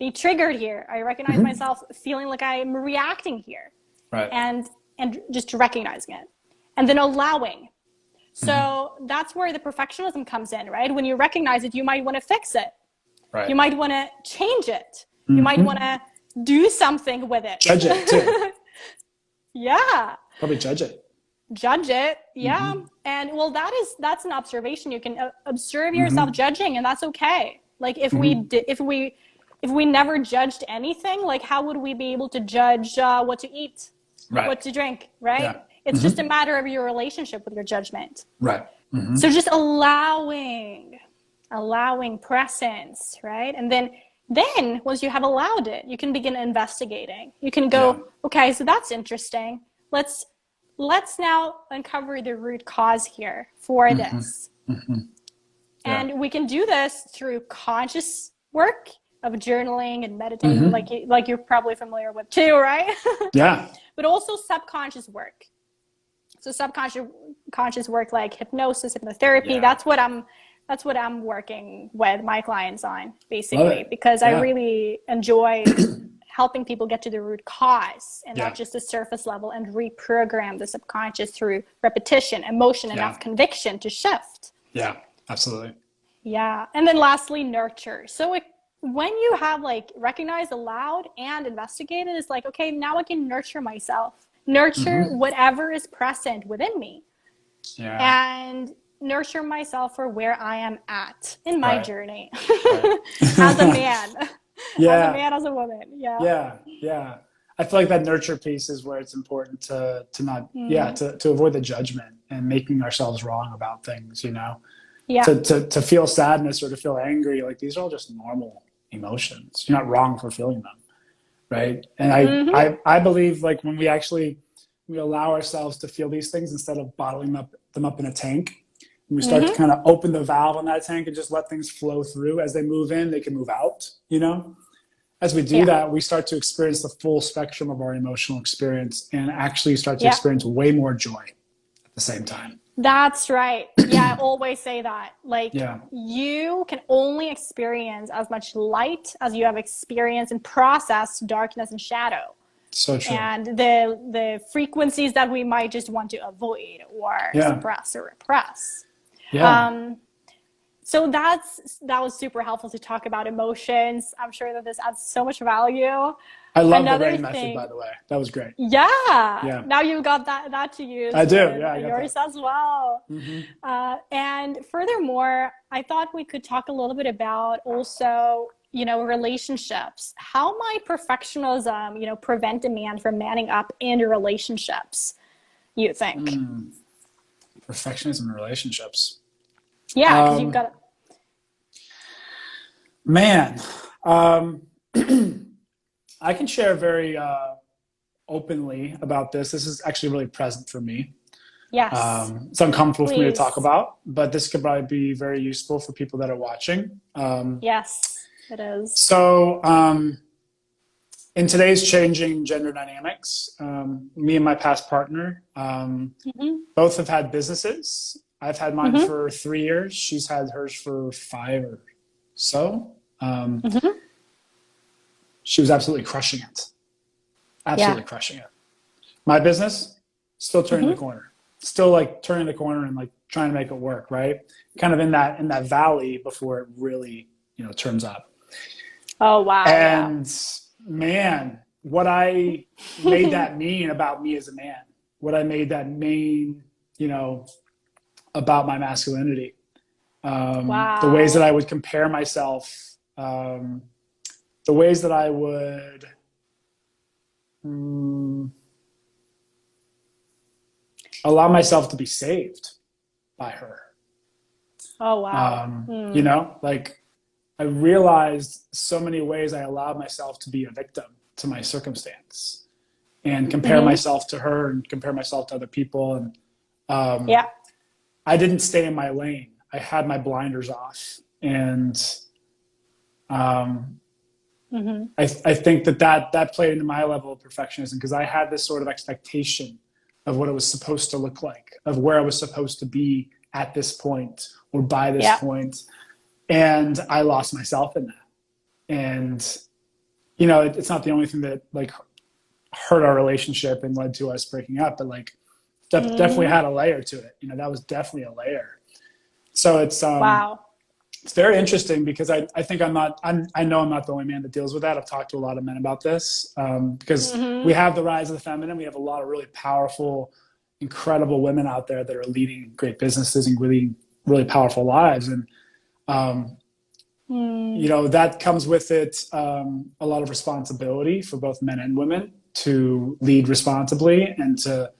being triggered here. I recognize myself feeling like I'm reacting here. Right. And just recognizing it. And then allowing. So that's where the perfectionism comes in, right? When you recognize it, you might want to fix it. Right. You might want to change it. You might want to do something with it. Judge it too. Yeah. Probably judge it. Yeah. And well, that's an observation. You can observe yourself judging, and that's okay. Like if we never judged anything, like how would we be able to judge what to eat, what to drink, right? Yeah. It's just a matter of your relationship with your judgment. Right. So just allowing presence, right? And then once you have allowed it, you can begin investigating. You can go, okay, so that's interesting. Let's now uncover the root cause here for this. And we can do this through conscious work of journaling and meditating, like you're probably familiar with too, right? Yeah. But also subconscious work. So subconscious work like hypnosis, hypnotherapy, that's what I'm working with my clients on, basically, because I really enjoy helping people get to the root cause and not just the surface level, and reprogram the subconscious through repetition, emotion, enough conviction to shift. Yeah, absolutely. Yeah. And then lastly, nurture. So when you have like recognized, allowed, and investigated, it's like, okay, now I can nurture myself, nurture whatever is present within me. Yeah. And nurture myself for where I am at in my journey as a man, as a woman. Yeah. I feel like that nurture piece is where it's important to not, to avoid the judgment and making ourselves wrong about things, you know, to feel sadness or to feel angry. Like these are all just normal emotions. You're not wrong for feeling them. Right. And I believe like when we allow ourselves to feel these things instead of bottling them up in a tank, We start to kind of open the valve on that tank and just let things flow through. As they move in, they can move out, you know? As we do that, we start to experience the full spectrum of our emotional experience and actually start to experience way more joy at the same time. That's right. Yeah, I always say that. Like, you can only experience as much light as you have experienced and processed darkness and shadow. So true. And the frequencies that we might just want to avoid or suppress or repress. Yeah. So that was super helpful to talk about emotions. I'm sure that this adds so much value. I love the rain method, by the way. That was great. Yeah. Now you've got that to use. I do. Yeah. Yours as well. And furthermore, I thought we could talk a little bit about also, you know, relationships. How might perfectionism, you know, prevent a man from manning up in relationships, you think? Perfectionism in relationships. Yeah, because you've got Man, I can share very openly about this. This is actually really present for me. Yes. It's uncomfortable for me to talk about, but this could probably be very useful for people that are watching. Yes, it is. So in today's changing gender dynamics, me and my past partner both have had businesses. I've had mine for 3 years. She's had hers for 5 or so. She was absolutely crushing it. Absolutely crushing it. My business, still turning the corner. Still like turning the corner and like trying to make it work, right? Kind of in that valley before it really, you know, turns up. Oh, wow. And man, what I made that mean about me as a man, what I made that mean, you know, about my masculinity. The ways that I would compare myself, the ways that I would allow myself to be saved by her. Oh, wow. You know, like I realized so many ways I allowed myself to be a victim to my circumstance and compare myself to her and compare myself to other people. And I didn't stay in my lane. I had my blinders off. And I think that played into my level of perfectionism because I had this sort of expectation of what it was supposed to look like, of where I was supposed to be at this point or by this point. And I lost myself in that. And, you know, it's not the only thing that like hurt our relationship and led to us breaking up, but like definitely had a layer to it. You know, that was definitely a layer. So it's, it's very interesting because I think I know I'm not the only man that deals with that. I've talked to a lot of men about this because we have the rise of the feminine. We have a lot of really powerful, incredible women out there that are leading great businesses and really, really powerful lives. And, you know, that comes with it a lot of responsibility for both men and women to lead responsibly and to,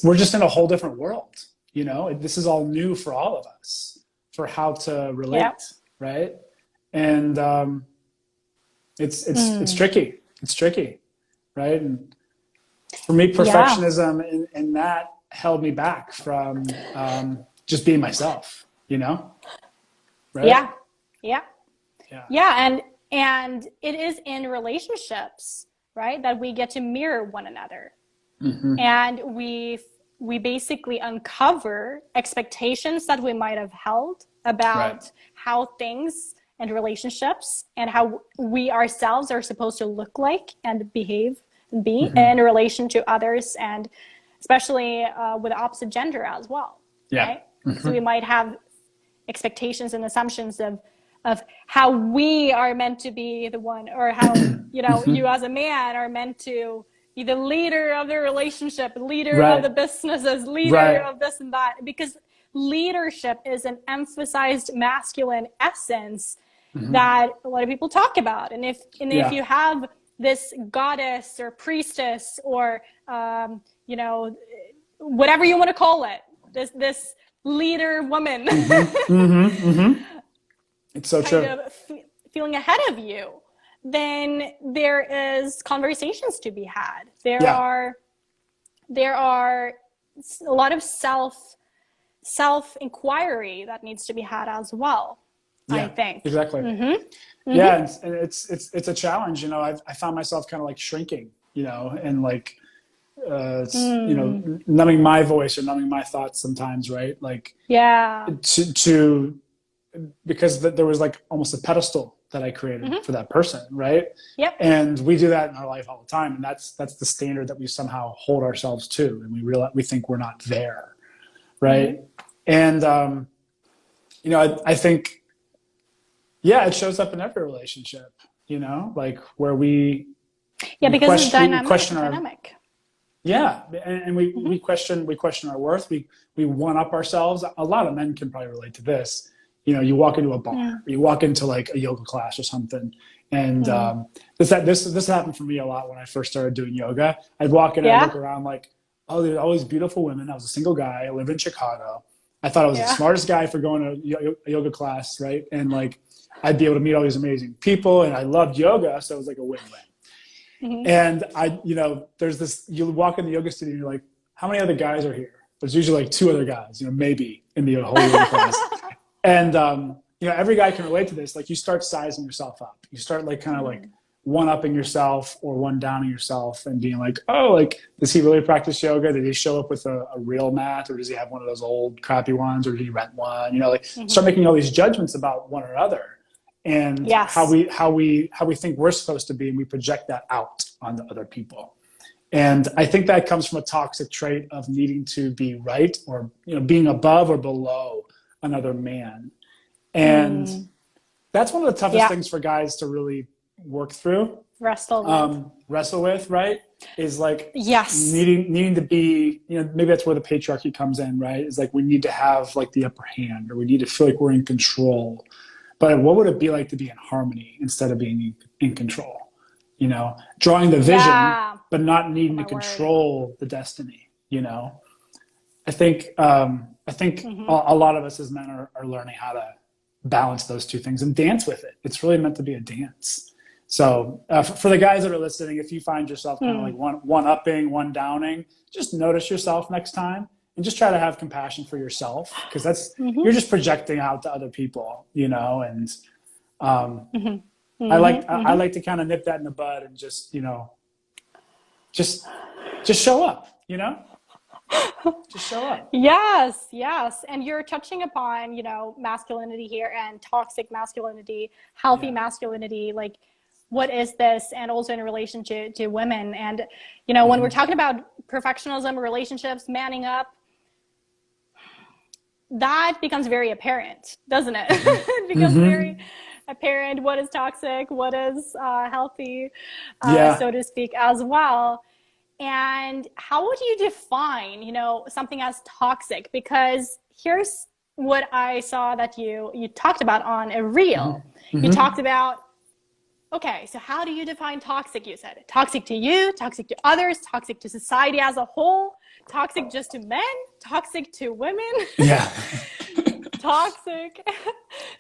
we're just in a whole different world. You know, this is all new for all of us for how to relate, right? And it's tricky. It's tricky, right? And for me, perfectionism and that held me back from just being myself. You know, right? Yeah. And it is in relationships, right, that we get to mirror one another, and we basically uncover expectations that we might have held about how things and relationships and how we ourselves are supposed to look like and behave and be in relation to others, and especially with the opposite gender as well. Right? So we might have expectations and assumptions of how we are meant to be the one, or how, you know, you as a man are meant to be the leader of the relationship, leader of the businesses, leader of this and that, because leadership is an emphasized masculine essence that a lot of people talk about. And if you have this goddess or priestess or you know, whatever you want to call it, this leader woman, it's so true, feeling ahead of you, then there is conversations to be had. There are a lot of self inquiry that needs to be had as well. Yeah, I think. exactly. Yeah, and it's a challenge. You know, I found myself kind of like shrinking, you know, and like you know, numbing my voice or numbing my thoughts sometimes, right? Like Yeah. to because there was like almost a pedestal that I created for that person, right? Yep. And we do that in our life all the time, and that's the standard that we somehow hold ourselves to, and we think we're not there, right? And you know, I think, yeah, it shows up in every relationship, you know, like where we because it's question our dynamic. yeah, and we question our worth. We one up ourselves. A lot of men can probably relate to this. You know, you walk into a bar, or you walk into like a yoga class or something, and this happened for me a lot when I first started doing yoga. I'd walk in and I'd look around like, oh, there's all these beautiful women. I was a single guy. I live in Chicago. I thought I was the smartest guy for going to a yoga class, right? And like, I'd be able to meet all these amazing people, and I loved yoga, so it was like a win-win. And you know, there's this, you walk in the yoga studio and you're like, how many other guys are here? There's usually like 2 other guys, you know, maybe in the whole yoga class. And, you know, every guy can relate to this. Like you start sizing yourself up. You start like kind of like one-upping yourself or one-downing yourself and being like, oh, like, does he really practice yoga? Did he show up with a real mat, or does he have one of those old crappy ones, or did he rent one? You know, like start making all these judgments about one another. And how we think we're supposed to be, and we project that out onto other people. And I think that comes from a toxic trait of needing to be right, or, you know, being above or below another man. And that's one of the toughest things for guys to really work through, wrestle with, right? Is like needing to be, you know, maybe that's where the patriarchy comes in, right? Is like we need to have like the upper hand, or we need to feel like we're in control. But what would it be like to be in harmony instead of being in control? You know, drawing the vision, but not needing to control the destiny. You know, I think a lot of us as men are learning how to balance those two things and dance with it. It's really meant to be a dance. So for the guys that are listening, if you find yourself kind of like one upping, one downing, just notice yourself next time. And just try to have compassion for yourself, because that's you're just projecting out to other people, you know. And I like to kind of nip that in the bud and just, you know, just show up, you know, just show up. Yes. And you're touching upon, you know, masculinity here, and toxic masculinity, healthy masculinity, like what is this, and also in relation to women. And, you know, when we're talking about perfectionism, relationships, manning up, that becomes very apparent, doesn't it? It becomes very apparent what is toxic, what is healthy, so to speak, as well. And how would you define, you know, something as toxic? Because here's what I saw that you talked about on a reel. You talked about, okay, so how do you define toxic? You said toxic to you, toxic to others, toxic to society as a whole, toxic just to men, toxic to women. Yeah. Toxic.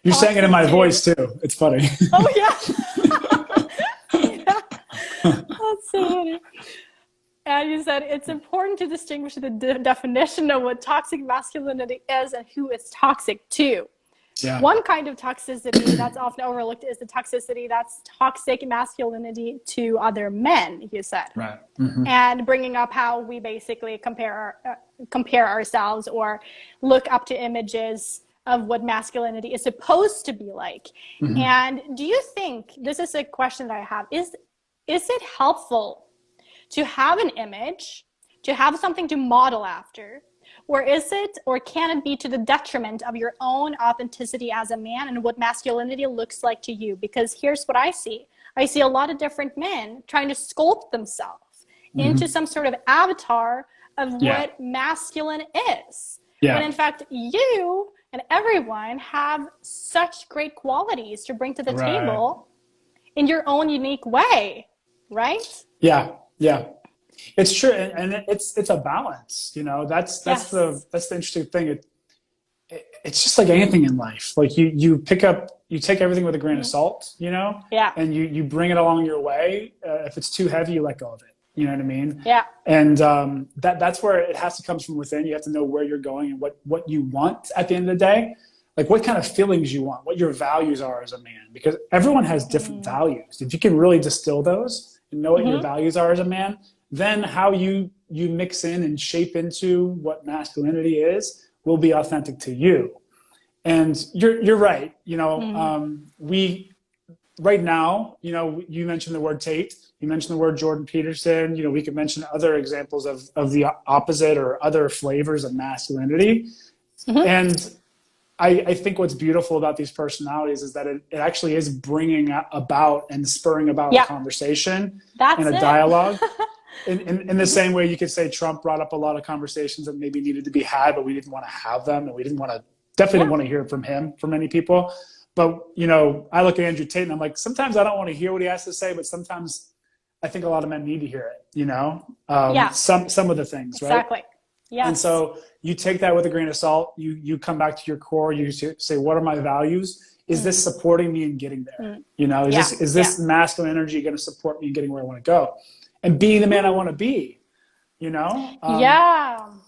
You're saying it in my voice too. It's funny. Oh yeah. That's so funny. And you said it's important to distinguish the definition of what toxic masculinity is and who it's toxic to. Yeah. One kind of toxicity that's often overlooked is the toxicity that's toxic masculinity to other men, you said. Right. And bringing up how we basically compare ourselves or look up to images of what masculinity is supposed to be like. And do you think, this is a question that I have, is it helpful to have an image, to have something to model after? Or is it, or can it be to the detriment of your own authenticity as a man and what masculinity looks like to you? Because here's what I see. I see a lot of different men trying to sculpt themselves into some sort of avatar of what masculine is. When in fact, you and everyone have such great qualities to bring to the table in your own unique way, right? Yeah. It's true, and it's a balance, you know. That's the interesting thing. It's just like anything in life. Like you take everything with a grain of salt, you know. Yeah. And you bring it along your way. If it's too heavy, you let go of it, You know what I mean? Yeah. And that's where it has to come from within. You have to know where you're going and what you want at the end of the day. Like what kind of feelings you want, what your values are as a man, because everyone has different values. If you can really distill those and know what your values are as a man, then how you mix in and shape into what masculinity is will be authentic to you. And you're right. You know, we right now, you know, you mentioned the word Tate, you mentioned the word Jordan Peterson. You know, we could mention other examples of the opposite or other flavors of masculinity. And I think what's beautiful about these personalities is that it actually is bringing about and spurring about a conversation and a dialogue. In the same way you could say Trump brought up a lot of conversations that maybe needed to be had, but we didn't want to have them, and we definitely didn't want to hear from him, from many people. But, you know, I look at Andrew Tate and I'm like, sometimes I don't want to hear what he has to say, but sometimes I think a lot of men need to hear it, you know? Some of the things, right? Exactly. Yeah. And so you take that with a grain of salt, you come back to your core, you say, what are my values? Is this supporting me in getting there? You know, is this masculine energy going to support me in getting where I want to go? And being the man I want to be, you know?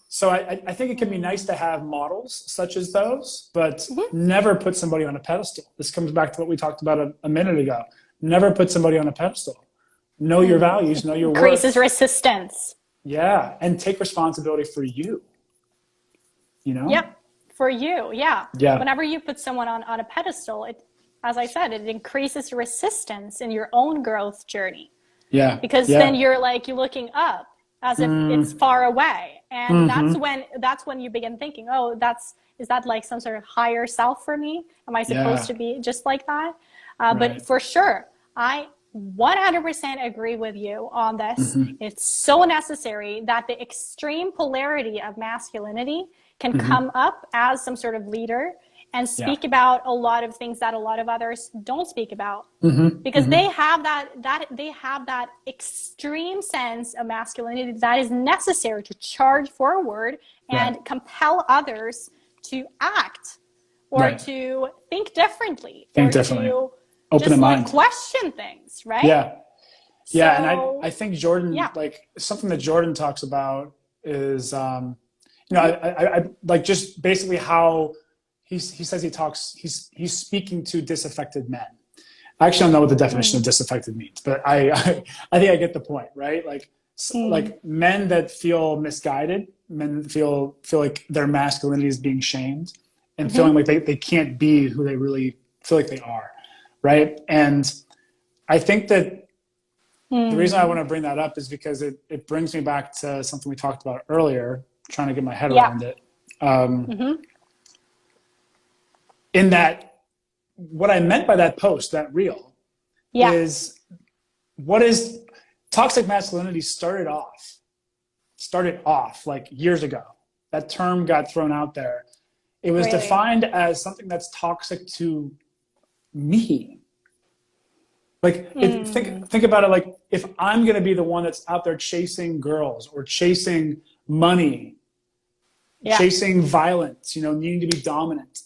So I think it can be nice to have models such as those, but never put somebody on a pedestal. This comes back to what we talked about a minute ago. Never put somebody on a pedestal. Know your values, know your worth. Increases resistance. Yeah, and take responsibility for you. You know? Yep, for you, yeah. Yeah. Whenever you put someone on a pedestal, it, as I said, it increases resistance in your own growth journey. Yeah. Because then you're looking up as if it's far away. And that's when you begin thinking, oh, is that like some sort of higher self for me? Am I supposed to be just like that? But for sure, I 100% agree with you on this. It's so necessary that the extreme polarity of masculinity can come up as some sort of leader and speak about a lot of things that a lot of others don't speak about, because they have that extreme sense of masculinity that is necessary to charge forward and compel others to act or to think differently, to open just mind, question things, right? Yeah, and I think Jordan, like something that Jordan talks about is, you know, I like just basically how he says he's speaking to disaffected men. I actually don't know what the definition of disaffected means, but I think I get the point, right? Like men that feel misguided, men that feel like their masculinity is being shamed and feeling like they can't be who they really feel like they are, right? And I think that the reason I want to bring that up is because it brings me back to something we talked about earlier, trying to get my head around it. In that, what I meant by that post, that reel, is what is toxic masculinity started off like years ago. That term got thrown out there. It was defined as something that's toxic to me. Like, think about it. Like, if I'm going to be the one that's out there chasing girls or chasing money, chasing violence, you know, needing to be dominant,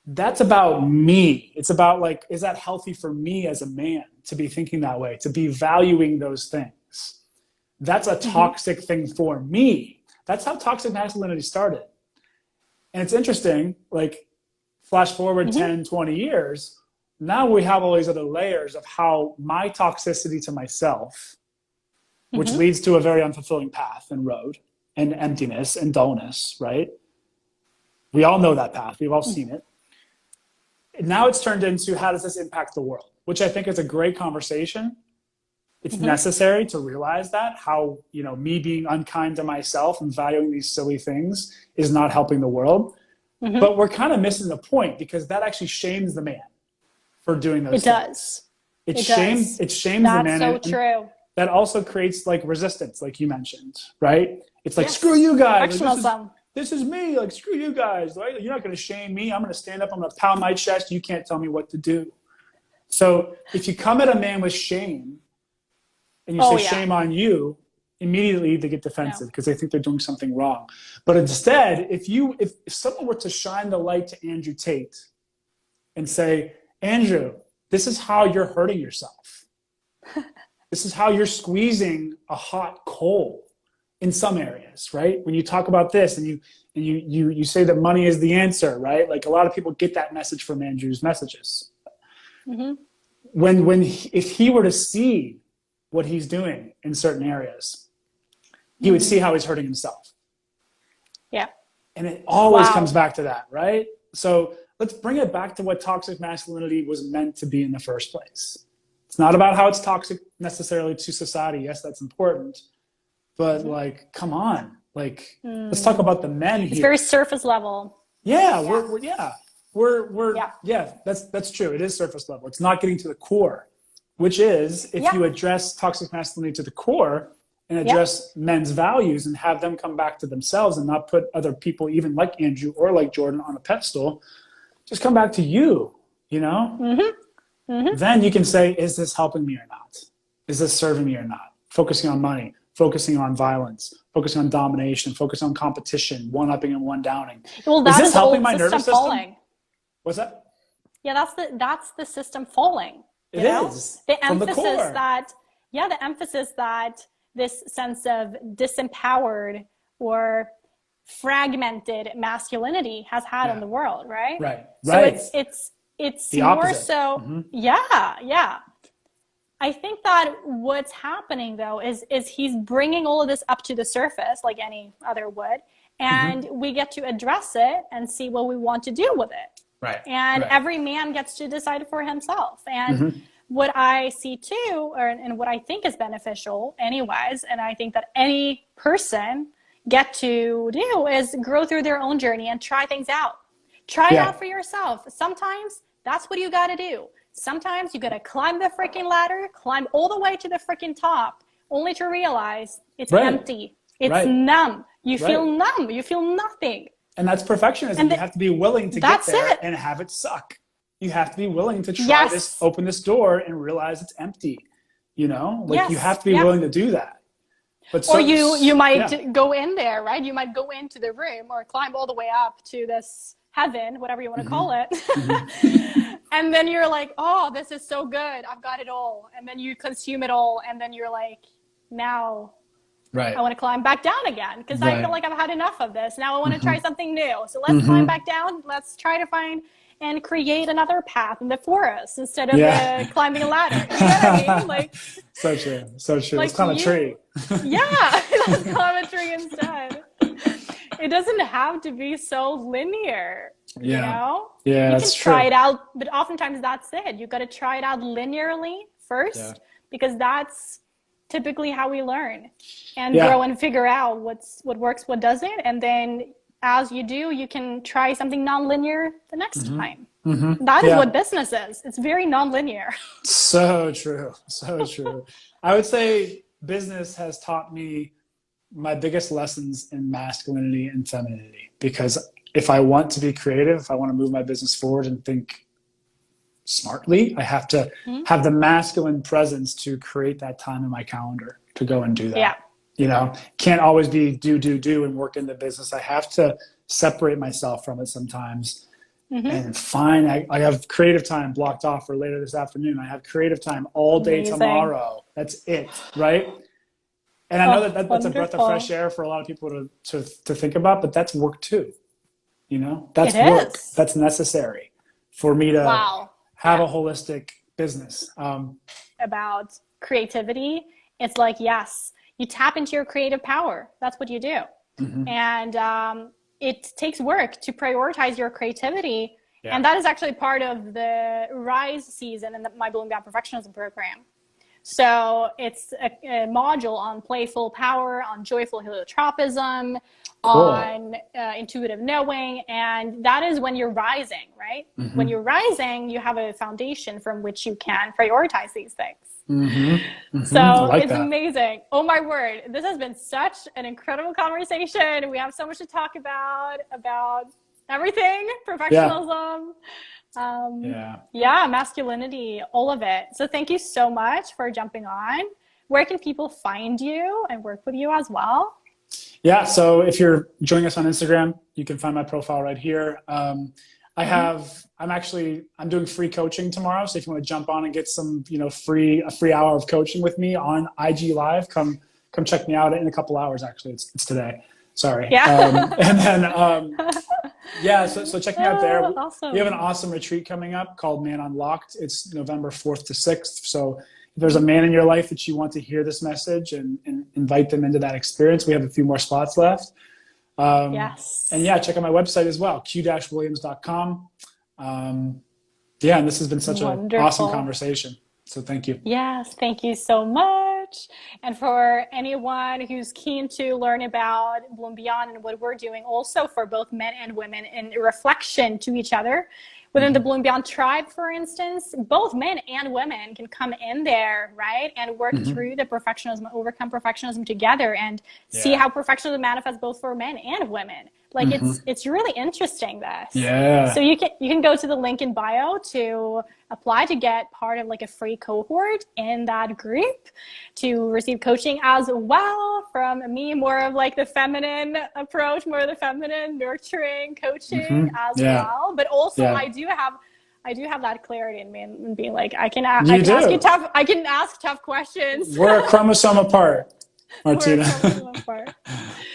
that's about me. It's about like, is that healthy for me as a man to be thinking that way, to be valuing those things? That's a toxic thing for me. That's how toxic masculinity started. And it's interesting, like flash forward 10, 20 years, now we have all these other layers of how my toxicity to myself, which leads to a very unfulfilling path and road and emptiness and dullness, right? We all know that path. We've all seen it. Now it's turned into, how does this impact the world? Which I think is a great conversation. It's necessary to realize that, how, you know, me being unkind to myself and valuing these silly things is not helping the world. But we're kind of missing the point, because that actually shames the man for doing those things. It shames the man. That's so true. That also creates like resistance, like you mentioned, right? It's like, screw you guys. Like, this is me. Like, screw you guys. Right? You're not going to shame me. I'm going to stand up. I'm going to pound my chest. You can't tell me what to do. So if you come at a man with shame and you say shame on you, immediately they get defensive because they think they're doing something wrong. But instead, if someone were to shine the light to Andrew Tate and say, Andrew, this is how you're hurting yourself. This is how you're squeezing a hot coal in some areas, right? When you talk about this and you say that money is the answer, right? Like a lot of people get that message from Andrew's messages. Mm-hmm. If he were to see what he's doing in certain areas, he would see how he's hurting himself. Yeah. And it always comes back to that, right? So let's bring it back to what toxic masculinity was meant to be in the first place. It's not about how it's toxic necessarily to society. Yes, that's important. But like, come on. Like, let's talk about the men here. It's very surface level. Yeah, that's true. It is surface level. It's not getting to the core, which is if you address toxic masculinity to the core and address men's values and have them come back to themselves and not put other people, even like Andrew or like Jordan, on a pedestal, just come back to you, you know? Then you can say, is this helping me or not? Is this serving me or not? Focusing on money, focusing on violence, focusing on domination, focusing on competition, one-upping and one-downing. Well, that is this is helping my nervous system? Falling. What's that? Yeah, that's the system falling. It is. The emphasis the emphasis that this sense of disempowered or fragmented masculinity has had on the world, right? Right. So it's the more opposite. so I think that what's happening though is he's bringing all of this up to the surface like any other would, and we get to address it and see what we want to do with it. Right. And every man gets to decide for himself. And what I see too, and what I think is beneficial anyways, and I think that any person get to do is grow through their own journey and try things out. Try it out for yourself. Sometimes that's what you got to do. Sometimes you got to climb the freaking ladder, climb all the way to the freaking top, only to realize it's empty. It's numb. You feel numb. You feel nothing. And that's perfectionism. You have to be willing to get there and have it suck. You have to be willing to try this, open this door and realize it's empty. You know, like you have to be willing to do that. But or you might go in there, right? You might go into the room or climb all the way up to this heaven, whatever you want to call it. And then you're like, oh, this is so good. I've got it all. And then you consume it all. And then you're like, now I want to climb back down again because I feel like I've had enough of this. Now I want to try something new. So let's climb back down. Let's try to find and create another path in the forest instead of climbing a ladder. You know what I mean? Like, so true. So true. Like let's climb a tree. Let's climb a tree instead. It doesn't have to be so linear. You know? Yeah, you can try it out, but oftentimes that's it. You got to try it out linearly first because that's typically how we learn and grow and figure out what works, what doesn't, and then as you do, you can try something non-linear the next time. That is what business is. It's very non-linear. So true. So true. I would say business has taught me my biggest lessons in masculinity and femininity, because if I want to be creative, if I want to move my business forward and think smartly, I have to have the masculine presence to create that time in my calendar to go and do that. Yeah. You know, can't always be do and work in the business. I have to separate myself from it sometimes and find, I have creative time blocked off for later this afternoon. I have creative time all day tomorrow. That's it. Right. And I know that's a breath of fresh air for a lot of people to think about, but that's work too. You know, that's work. That's necessary for me to have a holistic business. About creativity, it's like, yes, you tap into your creative power. That's what you do. And it takes work to prioritize your creativity. And that is actually part of the Rise season in my Bloom Down Perfectionism program. So it's a module on playful power, on joyful heliotropism, on intuitive knowing. And that is when you're rising, right? When you're rising, you have a foundation from which you can prioritize these things. So it's amazing. Oh my word. This has been such an incredible conversation. We have so much to talk about everything, perfectionism, masculinity, all of it. So thank you so much for jumping on. Where can people find you and work with you as well? Yeah, so if you're joining us on Instagram, you can find my profile right here. I'm doing free coaching tomorrow. So if you want to jump on and get some, a free hour of coaching with me on IG Live, come check me out in a couple hours. Actually, it's today. Sorry. Yeah. And then, yeah, so check me out there. Awesome. We have an awesome retreat coming up called Man Unlocked. It's November 4th to 6th. So if there's a man in your life that you want to hear this message and invite them into that experience, we have a few more spots left. Yes. And yeah, check out my website as well, q-williams.com. Yeah, and this has been such an awesome conversation. So thank you. Yes, thank you so much. And for anyone who's keen to learn about Bloom Beyond and what we're doing also for both men and women in reflection to each other, within the Bloom Beyond tribe, for instance, both men and women can come in there, right? And work through the perfectionism, overcome perfectionism together and see how perfectionism manifests both for men and women. Like it's really interesting, this. Yeah. So you can go to the link in bio to apply to get part of like a free cohort in that group, to receive coaching as well from me, more of like the feminine approach, more of the feminine nurturing coaching as well. But also I do have that clarity in me and being like, I can ask tough questions. We're a chromosome apart, Martine.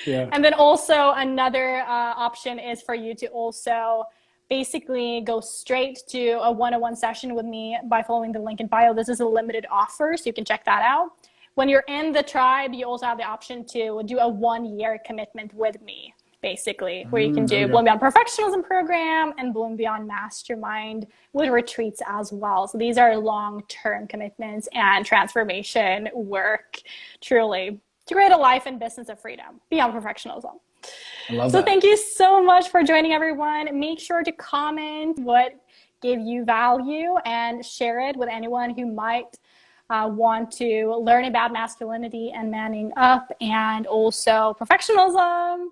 Yeah. And then also another option is for you to also basically go straight to a one-on-one session with me by following the link in bio. This is a limited offer, so you can check that out. When you're in the tribe, you also have the option to do a 1-year commitment with me, basically, where you can do Bloom Beyond Perfectionism program and Bloom Beyond Mastermind with retreats as well. So these are long-term commitments and transformation work, truly, to create a life and business of freedom beyond perfectionism. I love so that. Thank you so much for joining, everyone. Make sure to comment what gave you value and share it with anyone who might want to learn about masculinity and manning up and also perfectionism.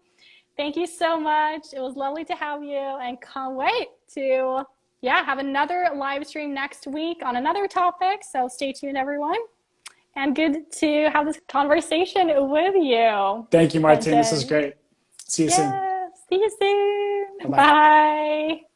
Thank you so much. It was lovely to have you, and can't wait to have another live stream next week on another topic. So stay tuned, everyone. And good to have this conversation with you. Thank you, Martine. This is great. See you soon. See you soon. Bye-bye. Bye.